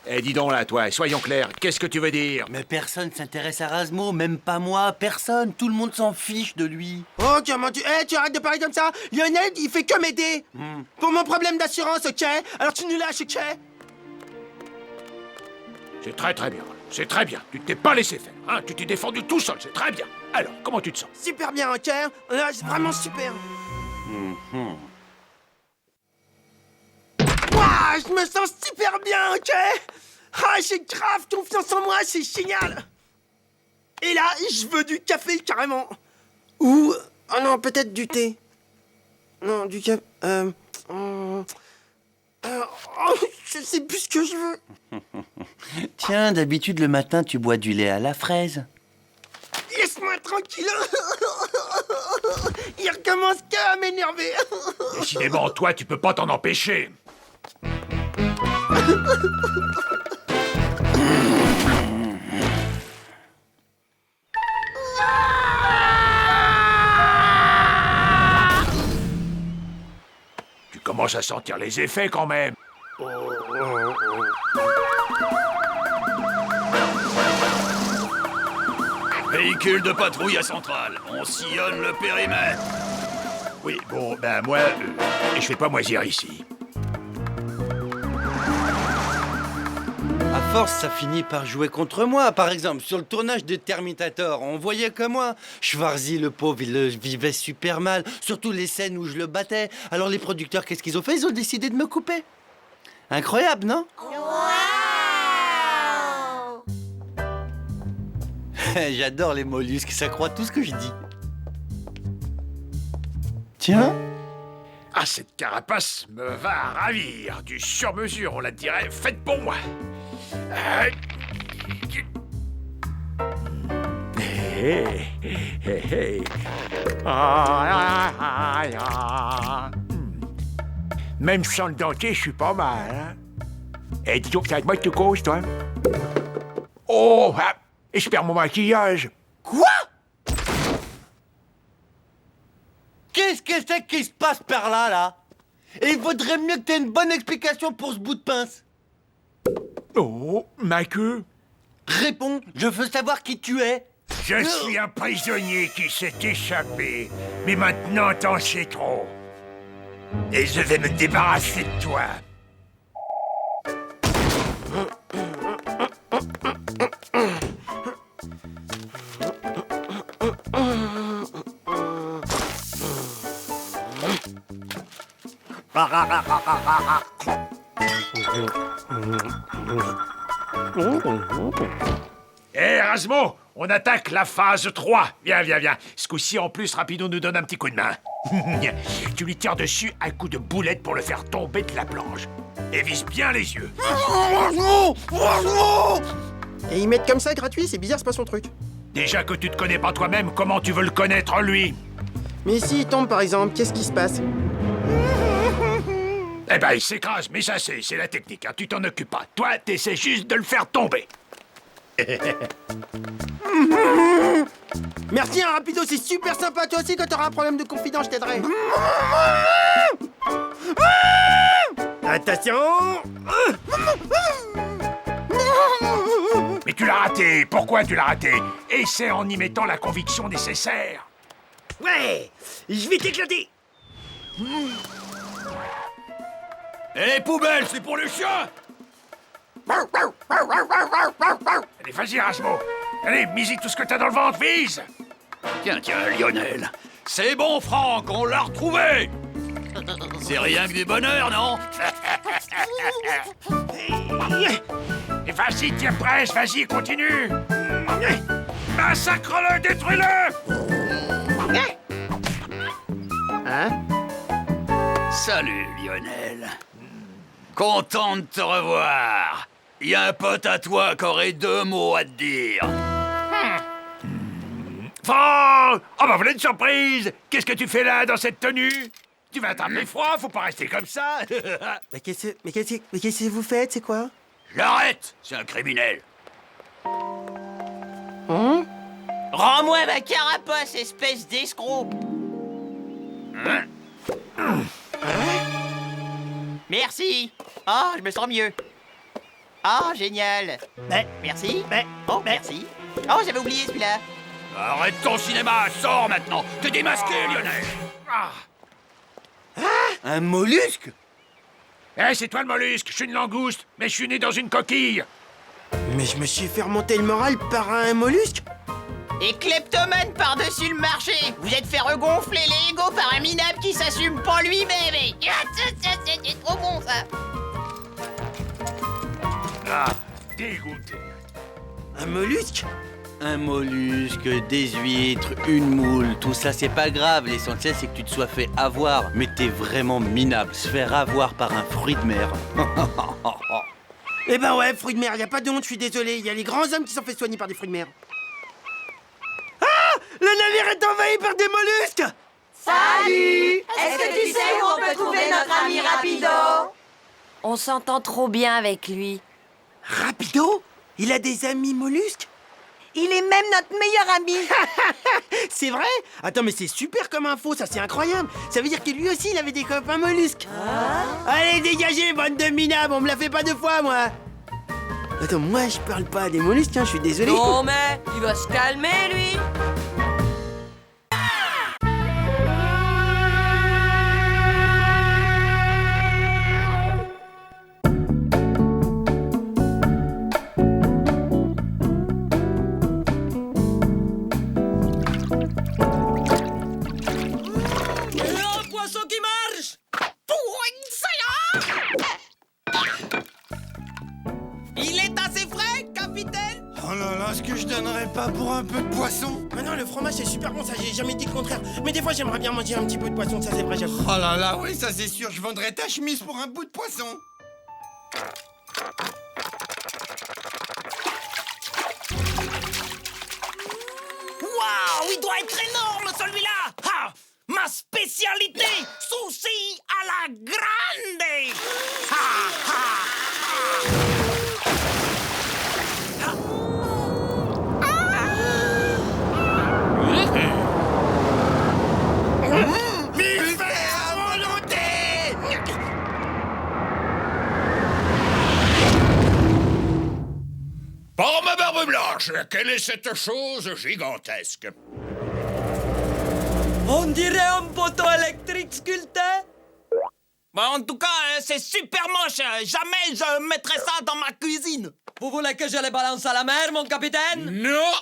[SPEAKER 8] Eh, dis donc là, toi, soyons clairs, qu'est-ce que tu veux dire?
[SPEAKER 4] Mais personne s'intéresse à Razmo, même pas moi, personne. Tout le monde s'en fiche de lui.
[SPEAKER 1] Oh, comment tu... Eh, tu arrêtes de parler comme ça. Lionel, il fait que m'aider. Pour mon problème d'assurance, ok? Alors tu nous lâches, ok?
[SPEAKER 8] C'est très très bien, c'est très bien. Tu t'es pas laissé faire, hein? Tu t'es défendu tout seul, c'est très bien. Alors, comment tu te sens?
[SPEAKER 1] Super bien, ok? Là, c'est vraiment super. Ouah, je me sens super bien, ok? Ah, j'ai grave confiance en moi, c'est génial. Et là, je veux du café, carrément. Ou... Oh non, peut-être du thé. Non, du café... je sais plus ce que je veux.
[SPEAKER 4] Tiens, d'habitude, le matin, tu bois du lait à la fraise.
[SPEAKER 1] Laisse-moi tranquille. Il recommence qu'à m'énerver.
[SPEAKER 8] Décidément, toi, tu peux pas t'en empêcher. Tu commences à sentir les effets quand même.
[SPEAKER 5] Véhicule de patrouille à Centrale. On sillonne le périmètre.
[SPEAKER 8] Oui, bon, ben moi, je vais pas moisir ici.
[SPEAKER 4] À force, ça finit par jouer contre moi. Par exemple, sur le tournage de Terminator, on voyait que moi. Schwarzy, le pauvre, il le vivait super mal. Surtout les scènes où je le battais. Alors les producteurs, qu'est-ce qu'ils ont fait? Ils ont décidé de me couper. Incroyable, non? J'adore les mollusques, ça croit tout ce que je dis. Tiens.
[SPEAKER 8] Ah, cette carapace me va à ravir. Du sur-mesure, on la dirait, faite pour moi. Même sans le dentier, je suis pas mal, hein? Eh, dis donc, t'as de moi que tu causes, toi? Oh, ah, et je perds mon maquillage.
[SPEAKER 4] Quoi? Qu'est-ce que c'est qui se passe par là, là? Et il vaudrait mieux que t'aies une bonne explication pour ce bout de pince.
[SPEAKER 8] Oh, ma queue.
[SPEAKER 4] Réponds, je veux savoir qui tu es.
[SPEAKER 8] Je suis un prisonnier qui s'est échappé. Mais maintenant, t'en sais trop. Et je vais me débarrasser de toi. Hé, Razmo, on attaque la phase 3. Viens, viens, viens. Ce coup-ci, en plus, Rapido nous donne un petit coup de main. Tu lui tires dessus un coup de boulette pour le faire tomber de la planche. Et vise bien les yeux.
[SPEAKER 1] Et ils mettent comme ça gratuit, c'est bizarre, c'est pas son truc.
[SPEAKER 8] Déjà que tu te connais pas toi-même, comment tu veux le connaître, lui?
[SPEAKER 1] Mais s'il tombe par exemple, qu'est-ce qui se passe?
[SPEAKER 8] Eh ben, il s'écrase, mais ça, c'est la technique, hein. Tu t'en occupes pas. Toi, t'essaies juste de le faire tomber.
[SPEAKER 1] Merci, hein, Rapido, c'est super sympa. Toi aussi, quand t'auras un problème de confidence, je t'aiderai. Attention.
[SPEAKER 8] Mais tu l'as raté. Pourquoi tu l'as raté? Et c'est en y mettant la conviction nécessaire.
[SPEAKER 1] Ouais, je vais t'éclater.
[SPEAKER 5] Et les poubelles, c'est pour le chien.
[SPEAKER 8] Allez, vas-y, Razmo. Allez, mise tout ce que t'as dans le ventre, vise.
[SPEAKER 5] Tiens, tiens, Lionel. C'est bon, Franck, on l'a retrouvé. C'est rien que du bonheur, non?
[SPEAKER 8] Et vas-y, tiens presse, vas-y, continue. Massacre-le, détruis-le.
[SPEAKER 1] Hein?
[SPEAKER 5] Salut, Lionel. Content de te revoir. Il y a un pote à toi qui aurait 2 mots à te dire.
[SPEAKER 8] Franck! Oh bah voilà une surprise! Qu'est-ce que tu fais là, dans cette tenue? Tu vas attraper froid, faut pas rester comme ça.
[SPEAKER 1] Mais qu'est-ce que vous faites, c'est quoi?
[SPEAKER 5] L'arrête, c'est un criminel.
[SPEAKER 1] Hein?
[SPEAKER 12] Rends-moi ma carapace, espèce d'escroc. Merci. Ah, je me sens mieux. Ah, génial. Merci. Oh, merci. Oh, j'avais oublié celui-là.
[SPEAKER 5] Arrête ton cinéma, sors maintenant. T'es démasqué, Lionel.
[SPEAKER 4] Un mollusque?
[SPEAKER 8] Eh, c'est toi le mollusque, je suis une langouste, mais je suis né dans une coquille.
[SPEAKER 1] Mais je me suis fait remonter le moral par un mollusque.
[SPEAKER 12] Et kleptomane par-dessus le marché. Vous êtes fait regonfler les égos par un minable qui s'assume pas lui-même. C'est trop bon, ça.
[SPEAKER 8] Ah, dégoûté.
[SPEAKER 1] Un mollusque?
[SPEAKER 6] Un mollusque, des huîtres, une moule, tout ça c'est pas grave. L'essentiel c'est que tu te sois fait avoir. Mais t'es vraiment minable, se faire avoir par un fruit de mer.
[SPEAKER 1] Eh ben ouais, fruits de mer, y a pas de honte, je suis désolé. Y a les grands hommes qui s'en fait soigner par des fruits de mer. Ah! Le navire est envahi par des mollusques!
[SPEAKER 7] Salut! Est-ce que tu sais où on peut trouver notre ami Rapido?
[SPEAKER 13] On s'entend trop bien avec lui.
[SPEAKER 1] Rapido? Il a des amis mollusques?
[SPEAKER 7] Il est même notre meilleur ami.
[SPEAKER 1] C'est vrai? Attends, mais c'est super comme info, ça c'est incroyable. Ça veut dire que lui aussi il avait des copains mollusques. Allez, dégagez, bande de minables, on me la fait pas deux fois, moi. Attends, moi je parle pas des mollusques, hein, je suis désolé.
[SPEAKER 3] Non mais, il va se calmer lui.
[SPEAKER 12] Il est assez frais, capitaine.
[SPEAKER 4] Oh là là, ce que je donnerais pas pour un peu de poisson.
[SPEAKER 1] Ah non, le fromage c'est super bon, ça j'ai jamais dit le contraire. Mais des fois j'aimerais bien manger un petit peu de poisson, ça c'est vrai, j'avoue.
[SPEAKER 4] Oh là là, oui, ça c'est sûr, je vendrais ta chemise pour un bout de poisson.
[SPEAKER 12] Waouh, il doit être énorme celui-là. Ah, ma spécialité, sushi à la grande. Ha, ha.
[SPEAKER 5] Par ma barbe blanche, quelle est cette chose gigantesque?
[SPEAKER 3] On dirait un poteau électrique sculpté.
[SPEAKER 12] Bah, en tout cas, c'est super moche. Jamais je mettrais ça dans ma cuisine.
[SPEAKER 3] Vous voulez que je les balance à la mer, mon capitaine?
[SPEAKER 5] Non!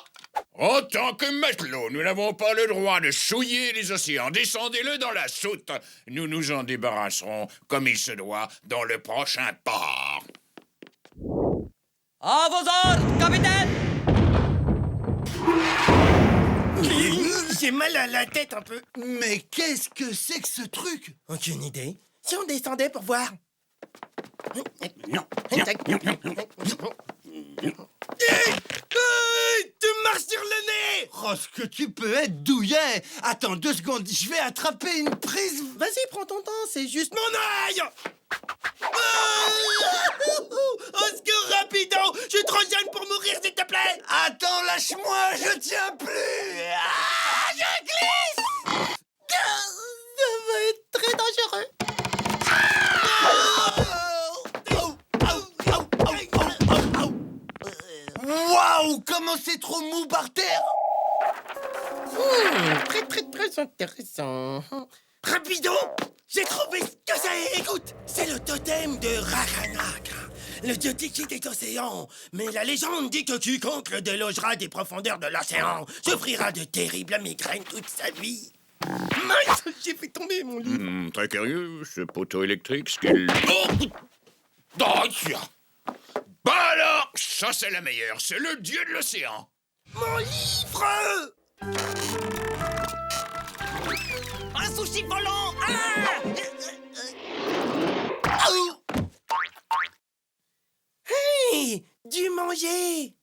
[SPEAKER 5] En tant que matelot, nous n'avons pas le droit de souiller les océans. Descendez-le dans la soute. Nous nous en débarrasserons, comme il se doit, dans le prochain port.
[SPEAKER 3] À vos ordres, capitaine!
[SPEAKER 1] J'ai mal à la tête un peu.
[SPEAKER 4] Mais qu'est-ce que c'est que ce truc?
[SPEAKER 1] Aucune idée. Si on descendait pour voir.
[SPEAKER 5] Non.
[SPEAKER 4] Tu me marches sur le nez! Oh, ce que tu peux être douillet! Attends 2 secondes, je vais attraper une prise.
[SPEAKER 1] Vas-y, prends ton temps, c'est juste mon œil. Au secours, rapido! Je suis trop jeune pour mourir, s'il te plaît!
[SPEAKER 4] Attends, lâche-moi, je tiens plus!
[SPEAKER 1] Ah, je glisse! Ça va être très dangereux.
[SPEAKER 4] Waouh, comment c'est trop mou par terre!
[SPEAKER 1] Très intéressant. Rapido! J'ai trouvé ce que c'est! Écoute, c'est le totem de Rakanak, le dieu Tiki des océans. Mais la légende dit que quiconque le délogera des profondeurs de l'océan souffrira de terribles migraines toute sa vie. Mince, j'ai fait tomber mon livre.
[SPEAKER 5] Très curieux, ce poteau électrique, ce qu'il... Oh, tiens. Bah alors, ça c'est la meilleure, c'est le dieu de l'océan.
[SPEAKER 1] Mon livre!
[SPEAKER 12] Un sushi volant.
[SPEAKER 1] Hey! Du manger!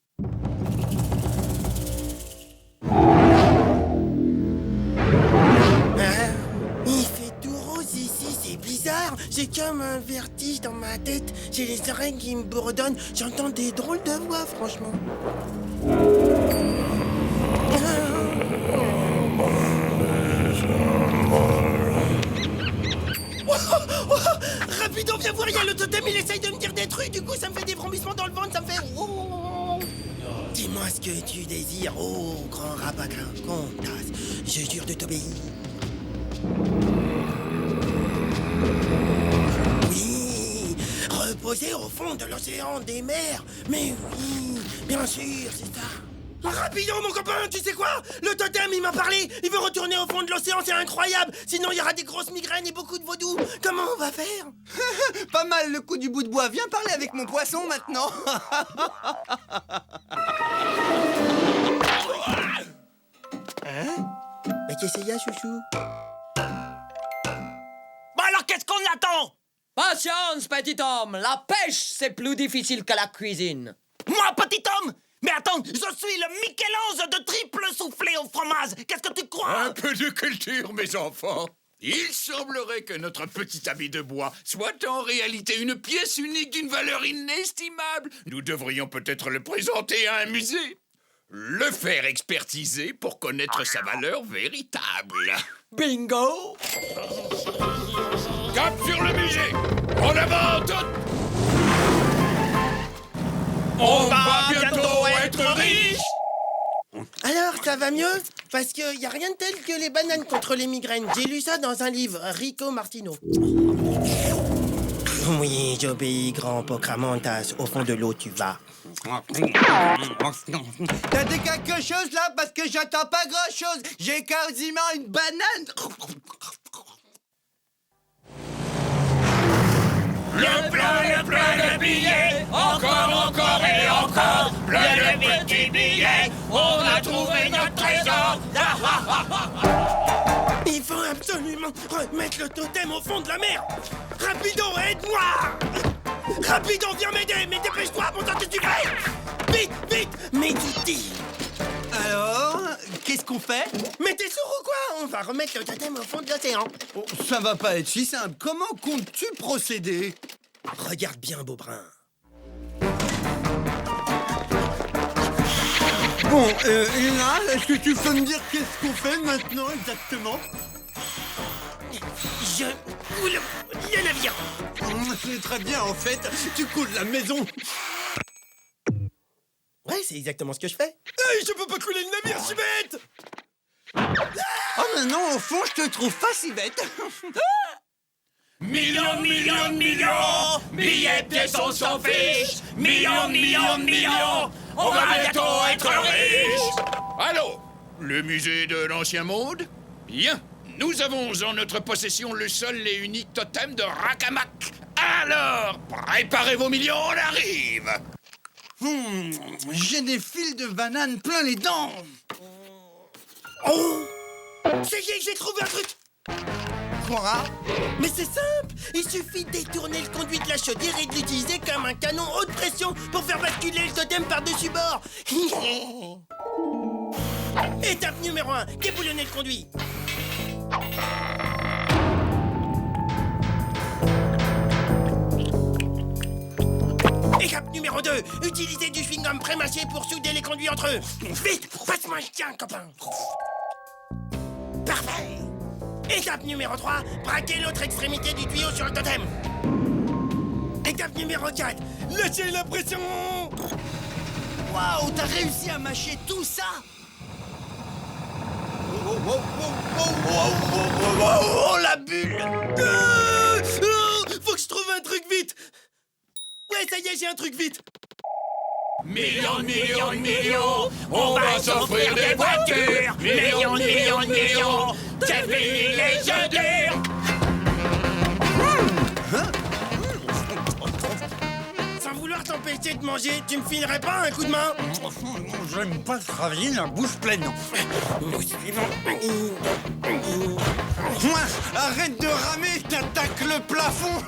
[SPEAKER 1] Il fait tout rose ici, c'est bizarre. J'ai comme un vertige dans ma tête. J'ai les oreilles qui me bourdonnent. J'entends des drôles de voix, franchement. vois rien, le totem il essaye de me dire des trucs, du coup ça me fait des vrombissements dans le ventre, ça me fait... Oh. Dis-moi ce que tu désires, oh grand rapatin, Comtas, je jure de t'obéir. Oui, reposer au fond de l'océan des mers, mais oui, bien sûr, c'est ça. Rapido, mon copain, tu sais quoi? Le totem, il m'a parlé. Il veut retourner au fond de l'océan, c'est incroyable. Sinon, il y aura des grosses migraines et beaucoup de vaudou. Comment on va faire?
[SPEAKER 6] Pas mal le coup du bout de bois. Viens parler avec mon poisson maintenant.
[SPEAKER 1] Hein? Mais qu'est-ce qu'il y a, chouchou?
[SPEAKER 12] Bon alors, qu'est-ce qu'on attend?
[SPEAKER 3] Patience, petit homme. La pêche, c'est plus difficile que la cuisine.
[SPEAKER 12] Moi, petit homme? Mais attends, je suis le Michel-Ange de triple soufflé au fromage. Qu'est-ce que tu crois?
[SPEAKER 5] Un peu de culture, mes enfants. Il semblerait que notre petit ami de bois soit en réalité une pièce unique d'une valeur inestimable. Nous devrions peut-être le présenter à un musée. Le faire expertiser pour connaître sa valeur véritable.
[SPEAKER 3] Bingo!
[SPEAKER 5] Cap sur le musée! En avant, toutes! On va bientôt être riche!
[SPEAKER 1] Alors, ça va mieux? Parce qu'il n'y a rien de tel que les bananes contre les migraines. J'ai lu ça dans un livre, Rico Martino. Oui, j'obéis, grand Pocramontas. Au fond de l'eau, tu vas.
[SPEAKER 6] T'as dit quelque chose là? Parce que j'entends pas grand chose. J'ai quasiment une banane.
[SPEAKER 2] Plein de billets, encore et encore, plein de petits billets, on a trouvé notre trésor.
[SPEAKER 1] Il faut absolument remettre le totem au fond de la mer. Rapido, aide-moi! Rapido, viens m'aider, mais dépêche-toi, bon temps que tu fais! Vite, vite, mets du tir.
[SPEAKER 6] Alors, qu'est-ce qu'on fait?
[SPEAKER 1] Mais t'es sourd ou quoi? On va remettre le totem au fond de l'océan.
[SPEAKER 6] Oh, ça va pas être si simple. Comment comptes-tu procéder?
[SPEAKER 1] Regarde bien, Beaubrun.
[SPEAKER 6] Bon, et là, est-ce que tu peux me dire qu'est-ce qu'on fait maintenant exactement?
[SPEAKER 1] Je coule le navire.
[SPEAKER 6] C'est très bien, en fait. Tu coules la maison.
[SPEAKER 1] Ouais, c'est exactement ce que je fais. Hey, je peux pas couler le navire, je suis bête.
[SPEAKER 6] Oh, mais non, au fond, je te trouve pas si bête.
[SPEAKER 2] Millions, billets, pièces, on s'en fiche. Millions, on va bientôt être riche.
[SPEAKER 5] Allô? Le musée de l'Ancien Monde? Bien. Nous avons en notre possession le seul et unique totem de Rakamak. Alors, préparez vos millions, on arrive.
[SPEAKER 6] J'ai des fils de banane plein les dents.
[SPEAKER 1] Oh! Ça y est, j'ai trouvé un truc.
[SPEAKER 6] Quoi?
[SPEAKER 1] Mais c'est simple. Il suffit de détourner le conduit de la chaudière et de l'utiliser comme un canon haute pression pour faire basculer le totem par-dessus bord. Étape numéro 1, déboulonner le conduit. Étape numéro 2, utiliser du chewing-gum prémâché pour souder les conduits entre eux. Vite, passe-moi un chien, copain. Parfait. Étape numéro 3, braquer l'autre extrémité du tuyau sur le totem. Étape numéro 4, lâchez la pression.
[SPEAKER 6] Waouh, t'as réussi à mâcher tout ça?
[SPEAKER 1] Oh, la bulle. Faut que je trouve un truc vite. Ouais, ça y est, j'ai un truc vite.
[SPEAKER 2] Millions, on va s'offrir des voitures. Millions, j'ai fini les œufs durs.
[SPEAKER 1] Sans vouloir t'empêcher de manger, tu me filerais pas un coup de main?
[SPEAKER 6] J'aime pas travailler la bouche pleine. Arrête de ramer, t'attaques le plafond.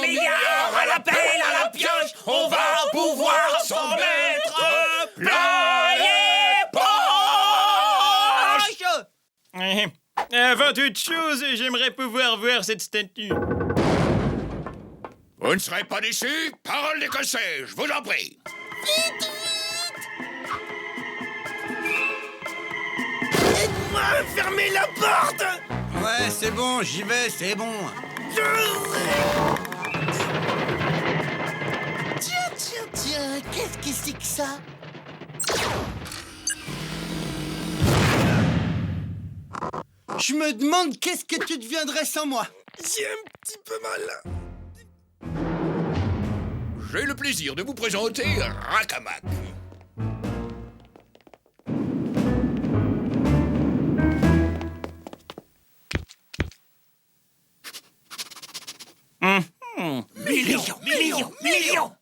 [SPEAKER 2] Milliards, à la pelle, à la pioche, on va pouvoir s'en mettre plein les poches.
[SPEAKER 14] Avant toute chose, j'aimerais pouvoir voir cette statue.
[SPEAKER 5] Vous ne serez pas déçus? Parole d'écossais, je vous en prie.
[SPEAKER 1] Aide-moi, fermez la porte!
[SPEAKER 6] Ouais, c'est bon, j'y vais, c'est bon.
[SPEAKER 1] Tiens, qu'est-ce que c'est que ça?
[SPEAKER 6] Je me demande qu'est-ce que tu deviendrais sans moi.
[SPEAKER 1] J'ai un petit peu mal.
[SPEAKER 5] J'ai le plaisir de vous présenter Rakamak.
[SPEAKER 12] Millions.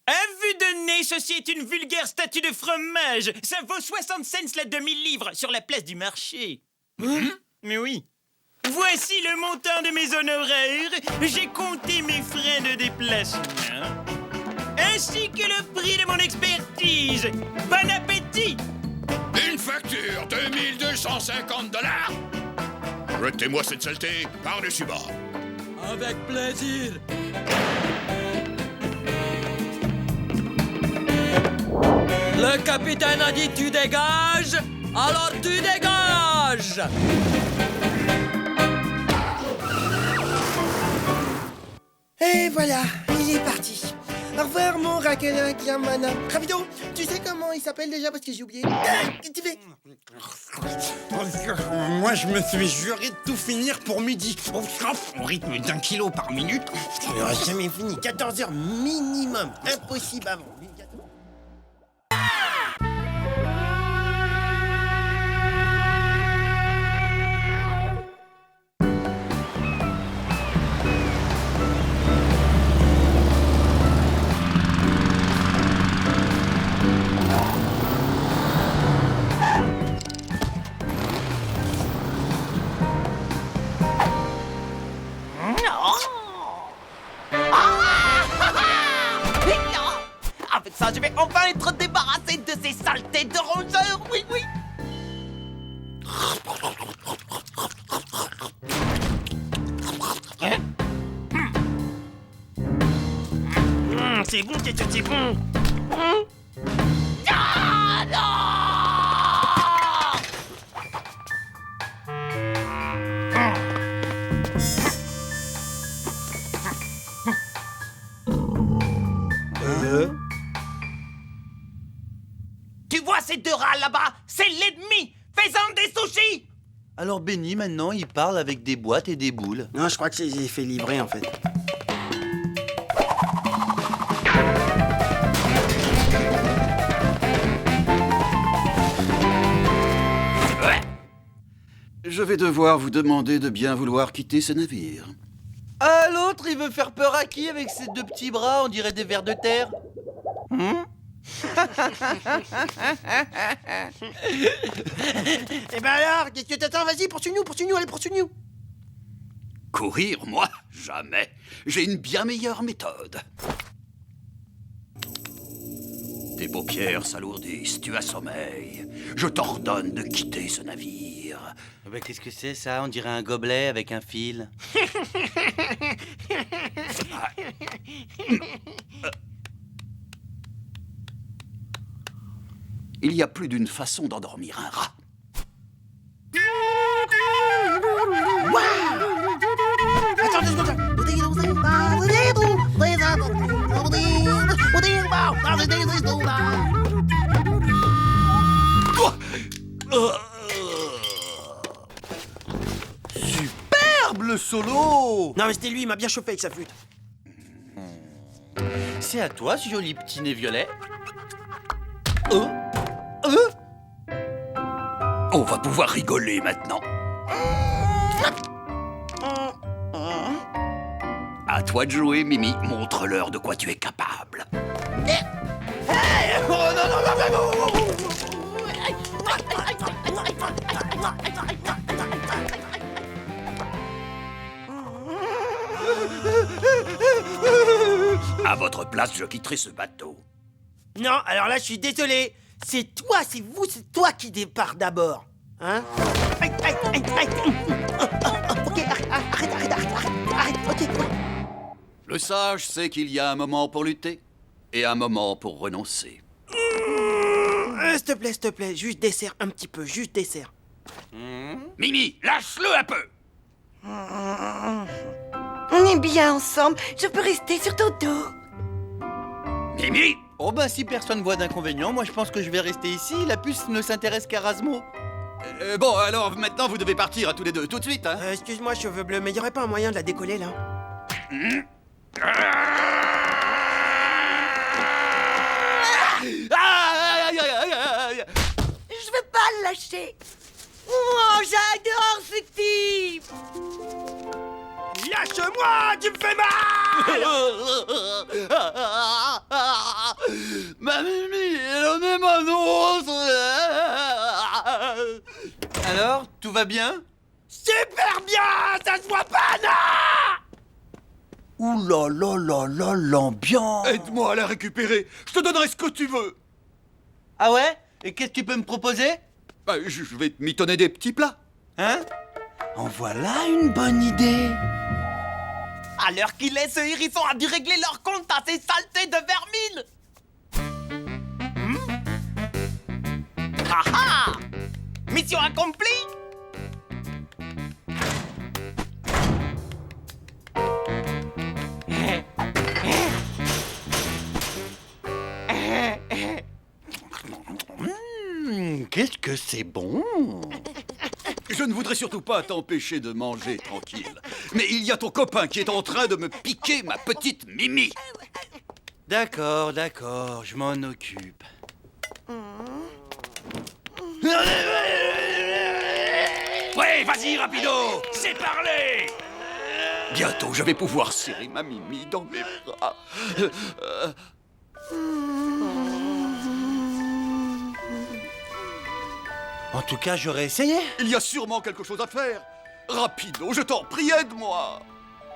[SPEAKER 12] À vue de nez, ceci est une vulgaire statue de fromage. Ça vaut 60 cents la demi-livre sur la place du marché. Mais oui. Voici le montant de mes honoraires. J'ai compté mes frais de déplacement, ainsi que le prix de mon expertise. Bon appétit!
[SPEAKER 5] Une facture de 1250 $. Jetez-moi cette saleté par-dessus bas.
[SPEAKER 3] Avec plaisir. Le capitaine a dit tu dégages, alors tu dégages.
[SPEAKER 1] Et voilà, il est parti. Au revoir, mon Rakenak Yamana. Rapido, tu sais comment il s'appelle déjà parce que j'ai oublié. Qu'est-ce que tu fais?
[SPEAKER 6] Moi, je me suis juré de tout finir pour midi. Au rythme d'1 kilo par minute.
[SPEAKER 1] On n'aura jamais fini. 14 heures minimum. Impossible avant.
[SPEAKER 12] Avec ça, je vais enfin être débarrassé de ces saletés de rongeurs, oui.
[SPEAKER 1] C'est bon, c'est bon.
[SPEAKER 12] Ah non! Tu vois ces deux rats là-bas? C'est l'ennemi! Fais-en des sushis!
[SPEAKER 6] Alors Benny, maintenant, il parle avec des boîtes et des boules.
[SPEAKER 4] Non, je crois que c'est fait livrer en fait.
[SPEAKER 14] Je vais devoir vous demander de bien vouloir quitter ce navire.
[SPEAKER 6] Ah, l'autre, il veut faire peur à qui avec ses deux petits bras, on dirait des vers de terre?
[SPEAKER 1] Eh ben alors, qu'est-ce que t'attends? Vas-y, poursuis-nous, allez, poursuis-nous.
[SPEAKER 14] Courir, moi? Jamais. J'ai une bien meilleure méthode. Tes paupières s'alourdissent, tu as sommeil. Je t'ordonne de quitter ce navire.
[SPEAKER 6] Bah, qu'est-ce que c'est ça? On dirait un gobelet avec un fil.
[SPEAKER 14] Il y a plus d'une façon d'endormir un rat.
[SPEAKER 1] Attends 2 secondes.
[SPEAKER 6] Superbe le solo!
[SPEAKER 1] Non mais c'était lui, il m'a bien chauffé avec sa flûte.
[SPEAKER 6] C'est à toi, ce joli petit nez violet.
[SPEAKER 14] On va pouvoir rigoler maintenant. À toi de jouer, Mimi. Montre-leur de quoi tu es capable. À votre place, je quitterai ce bateau.
[SPEAKER 1] Non, alors là, je suis désolé. C'est toi qui départ d'abord. Hein? Ok, arrête, ok.
[SPEAKER 14] Le sage sait qu'il y a un moment pour lutter et un moment pour renoncer.
[SPEAKER 1] S'il te plaît, juste dessert un petit peu, juste dessert.
[SPEAKER 14] Mimi, lâche-le un peu!
[SPEAKER 7] On est bien ensemble. Je peux rester sur ton dos.
[SPEAKER 14] Mimi!
[SPEAKER 6] Oh bah si personne voit d'inconvénient, moi je pense que je vais rester ici. La puce ne s'intéresse qu'à Rasmo.
[SPEAKER 14] Bon, alors maintenant vous devez partir à tous les deux, tout de suite, hein?
[SPEAKER 1] Excuse-moi, cheveux bleus, mais y aurait pas un moyen de la décoller, là?
[SPEAKER 7] Je veux pas le lâcher. Oh, j'adore ce type.
[SPEAKER 10] Lâche-moi, tu me fais mal!
[SPEAKER 6] Ma Mimi, elle en est ma Alors, tout va bien?
[SPEAKER 10] Super bien! Ça se voit pas, non!
[SPEAKER 6] Ouh là là là là, l'ambiance!
[SPEAKER 14] Aide-moi à la récupérer, je te donnerai ce que tu veux!
[SPEAKER 6] Ah ouais? Et qu'est-ce que tu peux me proposer?
[SPEAKER 14] Bah, je vais te mitonner des petits plats.
[SPEAKER 6] Hein? En voilà une bonne idée!
[SPEAKER 12] À l'heure qu'il est, ce hérisson a dû régler leur compte à ces saletés de vermine. Ah ah! Mission accomplie!
[SPEAKER 6] Qu'est-ce que c'est bon!
[SPEAKER 14] Je ne voudrais surtout pas t'empêcher de manger tranquille. Mais il y a ton copain qui est en train de me piquer ma petite Mimi.
[SPEAKER 6] D'accord, je m'en occupe.
[SPEAKER 14] Ouais, vas-y, rapido! C'est parlé! Bientôt, je vais pouvoir serrer ma Mimi dans mes bras.
[SPEAKER 6] En tout cas, j'aurais essayé.
[SPEAKER 14] Il y a sûrement quelque chose à faire. Rapido, je t'en prie, aide-moi.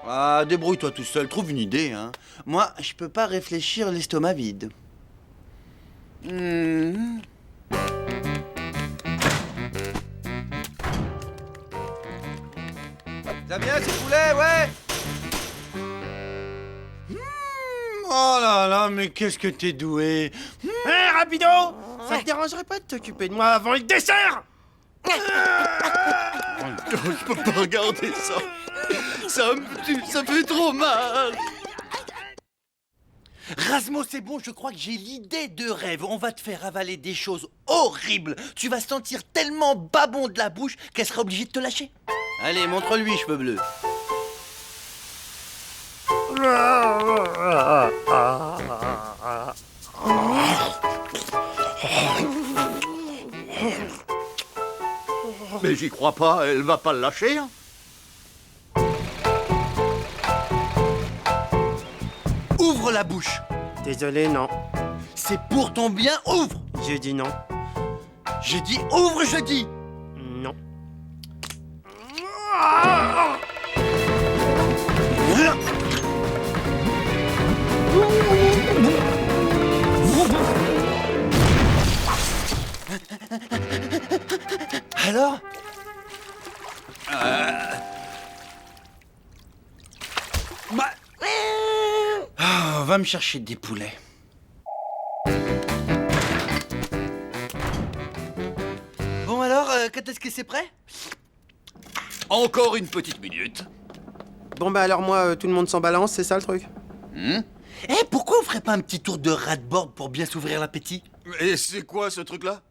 [SPEAKER 6] Ah, débrouille-toi tout seul, trouve une idée, hein. Moi, je peux pas réfléchir l'estomac vide.
[SPEAKER 10] Ça vient, ces poulets, ouais!
[SPEAKER 6] Oh là là, mais qu'est-ce que t'es doué!
[SPEAKER 1] Hé, rapido! Ça te dérangerait pas de t'occuper de moi avant le dessert?
[SPEAKER 6] Je peux pas regarder ça. Ça me tue, ça fait trop mal. Rasmo, c'est bon, je crois que j'ai l'idée de rêve. On va te faire avaler des choses horribles. Tu vas sentir tellement babon de la bouche qu'elle sera obligée de te lâcher. Allez, montre-lui, cheveux bleus.
[SPEAKER 14] Mais j'y crois pas, elle va pas le lâcher. Hein.
[SPEAKER 6] Ouvre la bouche.
[SPEAKER 1] Désolé, non.
[SPEAKER 6] C'est pour ton bien, ouvre.
[SPEAKER 1] J'ai dit non.
[SPEAKER 6] J'ai dit ouvre, je dis.
[SPEAKER 1] Non.
[SPEAKER 6] Alors? Va me chercher des poulets. Bon alors, quand est-ce que c'est prêt?
[SPEAKER 14] Encore une petite minute.
[SPEAKER 1] Bon bah alors moi, tout le monde s'en balance, c'est ça le truc?
[SPEAKER 6] Eh, pourquoi on ferait pas un petit tour de rat-de-board pour bien s'ouvrir l'appétit?
[SPEAKER 14] Et c'est quoi ce truc-là?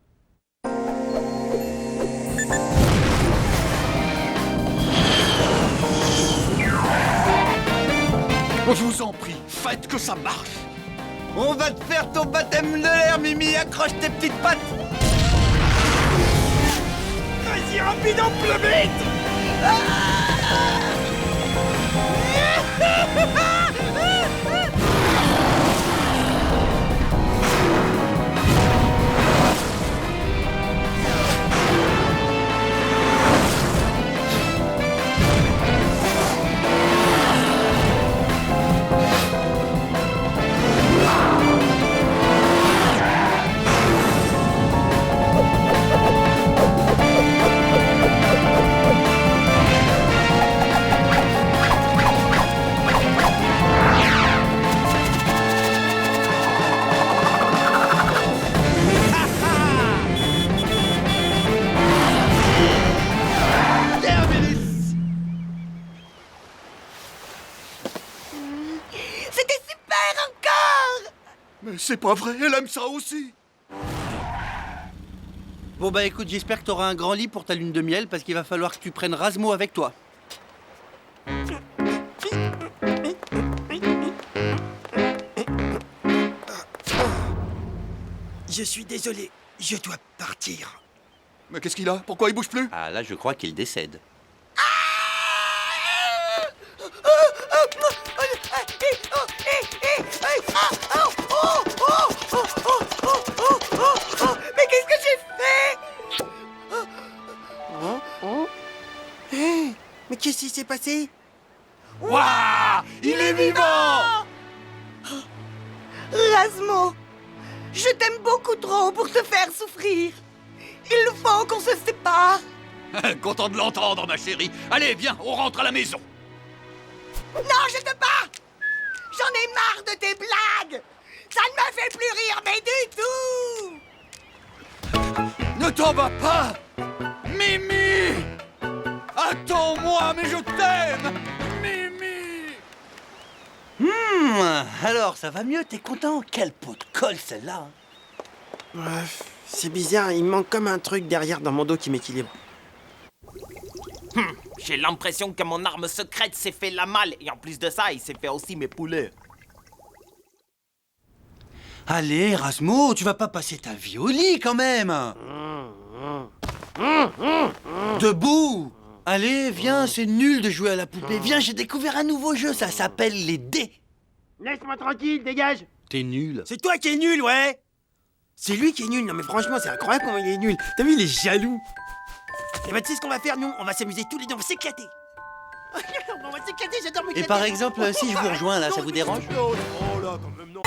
[SPEAKER 14] Je vous en prie, faites que ça marche.
[SPEAKER 6] On va te faire ton baptême de l'air, Mimi. Accroche tes petites pattes.
[SPEAKER 10] Vas-y, rapide, en plus vite!
[SPEAKER 14] C'est pas vrai, elle aime ça aussi.
[SPEAKER 6] Bon bah écoute, j'espère que t'auras un grand lit pour ta lune de miel parce qu'il va falloir que tu prennes Razmo avec toi.
[SPEAKER 1] Je suis désolé, je dois partir.
[SPEAKER 14] Mais qu'est-ce qu'il a? Pourquoi il bouge plus?
[SPEAKER 6] Ah là, je crois qu'il décède.
[SPEAKER 7] Mais qu'est-ce que j'ai fait?
[SPEAKER 1] Hé, mais qu'est-ce qui s'est passé?
[SPEAKER 14] Waouh! Il est vivant!
[SPEAKER 7] Razmo, je t'aime beaucoup trop pour te faire souffrir. Il faut qu'on se sépare.
[SPEAKER 14] Content de l'entendre, ma chérie. Allez, viens, on rentre à la maison.
[SPEAKER 7] Non, je te bats. J'en ai marre de tes blagues. Ça ne me fait plus rire, mais du tout.
[SPEAKER 14] Ne t'en vas pas! Mimi! Attends-moi, mais je t'aime! Mimi!
[SPEAKER 6] Alors, ça va mieux, t'es content? Quelle peau de colle celle-là!
[SPEAKER 1] Bref, c'est bizarre, il manque comme un truc derrière dans mon dos qui m'équilibre.
[SPEAKER 12] J'ai l'impression que mon arme secrète s'est fait la malle. Et en plus de ça, il s'est fait aussi mes poulets.
[SPEAKER 6] Allez, Razmo, tu vas pas passer ta vie au lit quand même! Debout! Allez, viens, c'est nul de jouer à la poupée. Viens, j'ai découvert un nouveau jeu, ça s'appelle les dés.
[SPEAKER 1] Laisse-moi tranquille, dégage.
[SPEAKER 6] T'es nul.
[SPEAKER 1] C'est toi qui es nul, ouais. C'est lui qui est nul, non mais franchement, c'est incroyable comment il est nul. T'as vu, il est jaloux. Et bah tu sais ce qu'on va faire, nous? On va s'amuser tous les deux, on va s'éclater. On va s'éclater, j'adore m'éclater.
[SPEAKER 6] Et par exemple, si je vous rejoins là, ça vous dérange?
[SPEAKER 1] Oh là, quand même, non.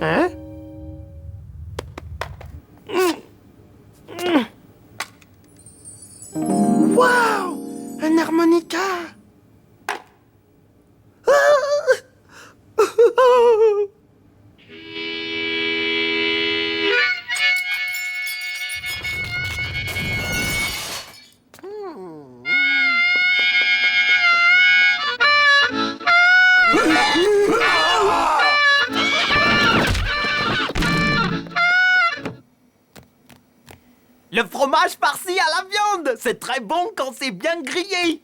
[SPEAKER 1] Hein? Waouh! Un harmonica!
[SPEAKER 12] Le fromage farci à la viande, c'est très bon quand c'est bien grillé.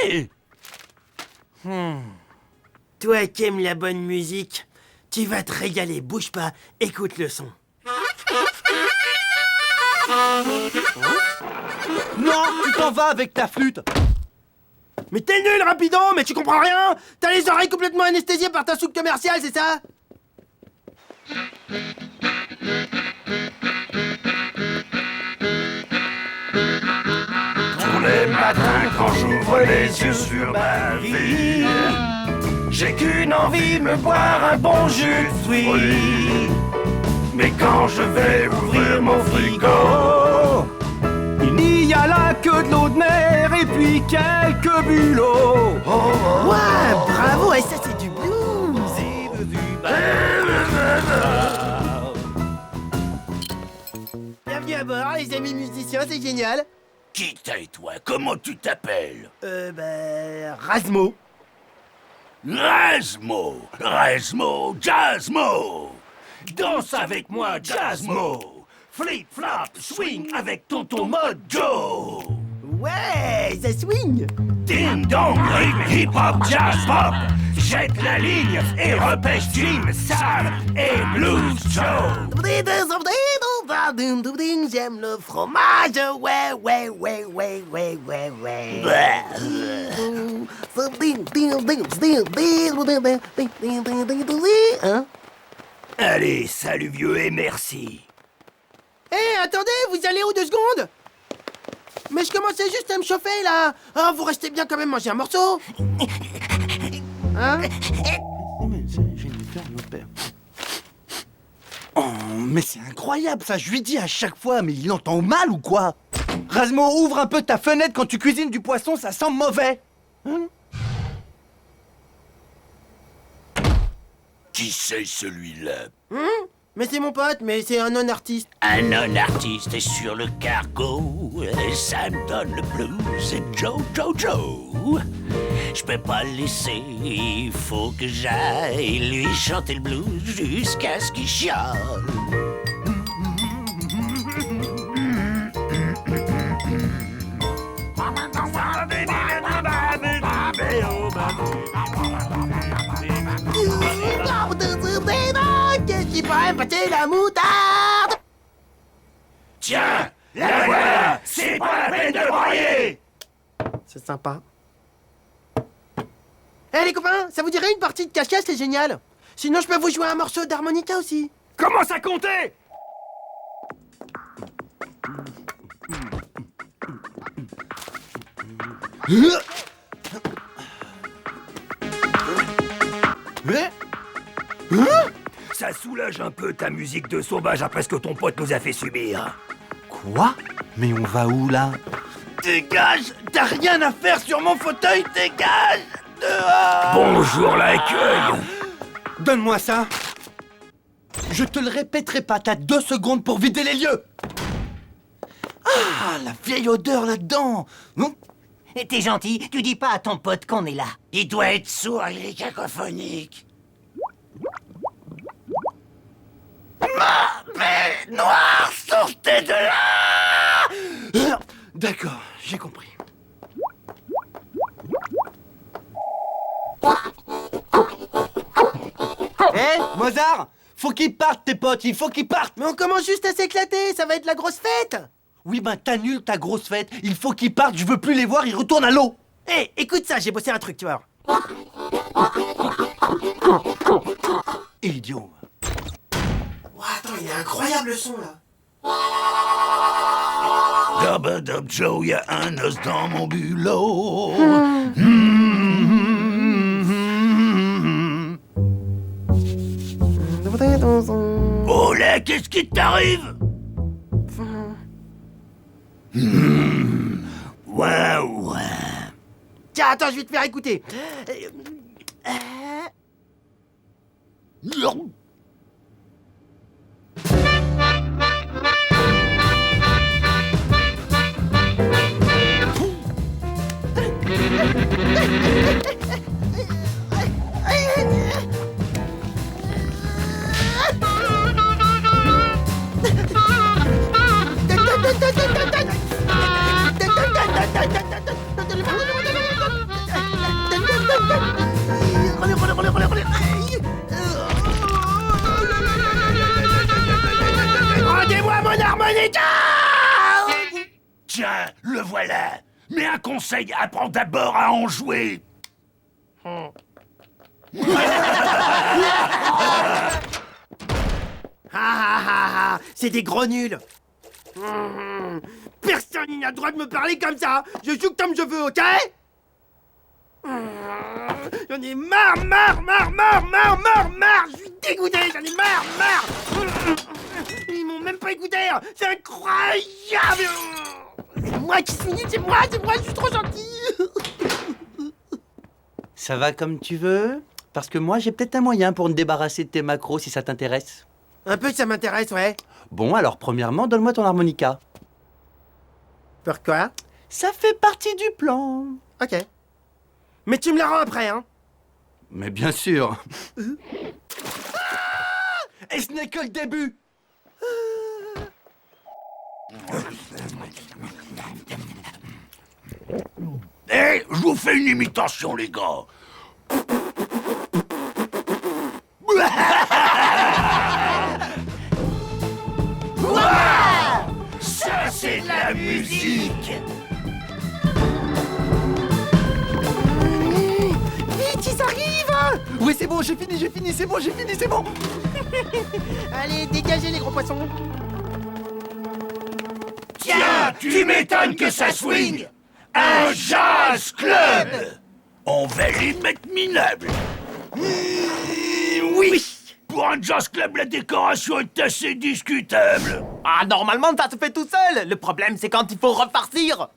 [SPEAKER 1] Hey! Toi qui aimes la bonne musique, tu vas te régaler, bouge pas, écoute le son.
[SPEAKER 10] Non, tu t'en vas avec ta flûte.
[SPEAKER 1] Mais t'es nul, Rapidon, mais tu comprends rien. T'as les oreilles complètement anesthésiées par ta soupe commerciale, c'est ça?
[SPEAKER 15] Tous les matins quand j'ouvre les yeux sur ma vie, j'ai qu'une envie, me boire un bon jus de fruits. Mais quand je vais ouvrir mon frigo,
[SPEAKER 10] il n'y a là que de l'eau de mer et puis quelques bulots.
[SPEAKER 1] Ouais, bravo, et ça c'est du blues. Bienvenue à bord, les amis musiciens, c'est génial.
[SPEAKER 15] Qui t'es toi? Comment tu t'appelles?
[SPEAKER 1] Razmo.
[SPEAKER 15] Razmo, Razmo, Jazzmo. Danse avec moi, Jazzmo. Flip, flop, swing avec tonton Mojo.
[SPEAKER 1] Ouais, ça swing.
[SPEAKER 15] Ding dong, rythme, hip hop, jazz pop. Jette la ligne et repêche Jim, Sam et Blues Joe.
[SPEAKER 1] ding, ding, ding, j'aime le fromage, ouais, ouais, ouais, ouais, ouais, ouais, ouais. Hein?
[SPEAKER 15] Allez, salut vieux et merci.
[SPEAKER 1] Hé, attendez, vous allez où 2 secondes? Mais je commençais juste à me chauffer, là. Oh, vous restez bien quand même manger un morceau. Hein?
[SPEAKER 6] Oh, mais c'est incroyable ça, je lui dis à chaque fois, mais il entend mal ou quoi? Razmo, ouvre un peu ta fenêtre quand tu cuisines du poisson, ça sent mauvais. Hein?
[SPEAKER 15] Qui c'est celui-là?
[SPEAKER 1] Mais c'est mon pote, mais c'est un non-artiste.
[SPEAKER 2] Un non-artiste est sur le cargo, et ça me donne le blues. Joe, Joe, Joe. Je peux pas le laisser, il faut que j'aille lui chanter le blues jusqu'à ce qu'il chiale.
[SPEAKER 1] Qu'est-ce qui pourrait me pâter la moutarde?
[SPEAKER 15] Tiens, la voilà. C'est pas la peine de broyer.
[SPEAKER 1] C'est sympa. Eh les copains, ça vous dirait une partie de cache-cache, c'est génial. Sinon je peux vous jouer un morceau d'harmonica aussi.
[SPEAKER 15] Commence à compter. Ça soulage un peu ta musique de sauvage après ce que ton pote nous a fait subir.
[SPEAKER 6] Quoi? Mais on va où là? Dégage! T'as rien à faire sur mon fauteuil, dégage! Dehors!
[SPEAKER 15] Bonjour l'accueil.
[SPEAKER 6] Donne-moi ça! Je te le répéterai pas, t'as 2 secondes pour vider les lieux! Ah, la vieille odeur là-dedans!
[SPEAKER 7] Et t'es gentil, tu dis pas à ton pote qu'on est là.
[SPEAKER 2] Il doit être sourd, il est cacophonique.
[SPEAKER 15] Mais noir, sortez de là!
[SPEAKER 6] D'accord, j'ai compris. Hé, Mozart! Faut qu'ils partent, tes potes, il faut qu'ils partent!
[SPEAKER 1] Mais on commence juste à s'éclater, ça va être la grosse fête.
[SPEAKER 6] Oui, ben t'annules ta grosse fête, il faut qu'ils partent, je veux plus les voir, ils retournent à l'eau!
[SPEAKER 1] Hé, écoute ça, j'ai bossé un truc, tu vois.
[SPEAKER 6] Idiot!
[SPEAKER 1] Oh, attends, il est incroyable le son là.
[SPEAKER 15] Dub Joe, y'a un os dans mon bulot. Oh là, qu'est-ce qui t'arrive? Waouh.
[SPEAKER 1] Tiens, attends, je vais te faire écouter.
[SPEAKER 15] Rendez-moi mon harmonica! Tiens, le voilà. Mais un conseil, apprends d'abord à en jouer.
[SPEAKER 1] C'est des gros nuls. Personne n'a le droit de me parler comme ça. Je joue comme je veux, ok? J'en ai marre. Je suis dégoûté, j'en ai marre. Ils m'ont même pas écouté. C'est incroyable. C'est moi qui suis nul, c'est moi, je suis trop gentil.
[SPEAKER 6] Ça va comme tu veux? Parce que moi, j'ai peut-être un moyen pour me débarrasser de tes macros si ça t'intéresse.
[SPEAKER 1] Un peu, ça m'intéresse, ouais.
[SPEAKER 6] Bon, alors premièrement, donne-moi ton harmonica.
[SPEAKER 1] Pourquoi?
[SPEAKER 6] Ça fait partie du plan.
[SPEAKER 1] Ok. Mais tu me la rends après, hein?
[SPEAKER 6] Mais bien sûr. Et ce n'est que le début.
[SPEAKER 15] Eh, je vous fais une imitation, les gars.
[SPEAKER 1] Ouah!
[SPEAKER 10] bon, j'ai fini, c'est bon, c'est bon.
[SPEAKER 1] Allez, dégagez les gros poissons.
[SPEAKER 15] Tiens, tu m'étonnes que ça swing. Un jazz club. On va les mettre minables. Oui. Pour un jazz club, la décoration est assez discutable.
[SPEAKER 4] Ah, normalement, ça se fait tout seul. Le problème, c'est quand il faut repartir.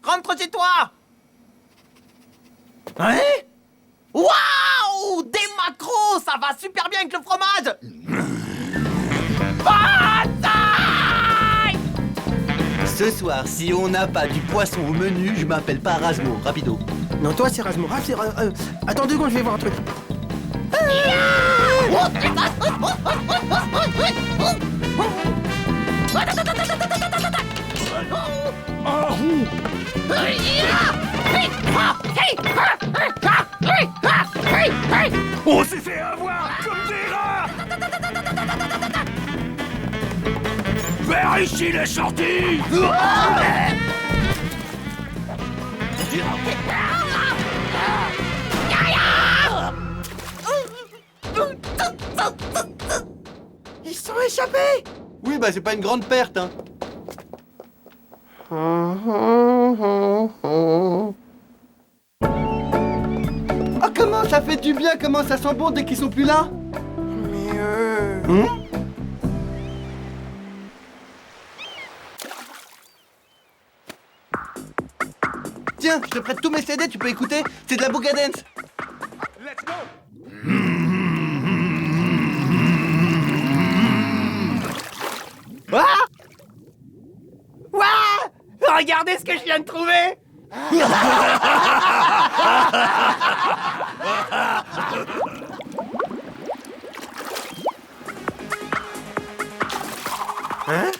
[SPEAKER 4] Rentre chez toi. Hein? Waouh! Des macros! Ça va super bien avec le fromage! Bataille!
[SPEAKER 6] Ce soir, si on n'a pas du poisson au menu, je m'appelle pas Rasmo, rapido.
[SPEAKER 1] Non, toi, c'est Rasmo. Attends 2 secondes, je vais voir un truc.
[SPEAKER 15] On s'est fait avoir comme des rats. Vers ici la sortie.
[SPEAKER 1] Ils se sont échappés.
[SPEAKER 6] Oui, bah c'est pas une grande perte, hein.
[SPEAKER 10] Ah, comment ça fait du bien, comment ça sent bon dès qu'ils sont plus là.
[SPEAKER 1] Mais
[SPEAKER 6] Tiens, je te prête tous mes CD, tu peux écouter. C'est de la Booga Dance.
[SPEAKER 8] Let's go.
[SPEAKER 4] Ah! Ouah! Regardez ce que je viens de trouver!
[SPEAKER 1] Hein?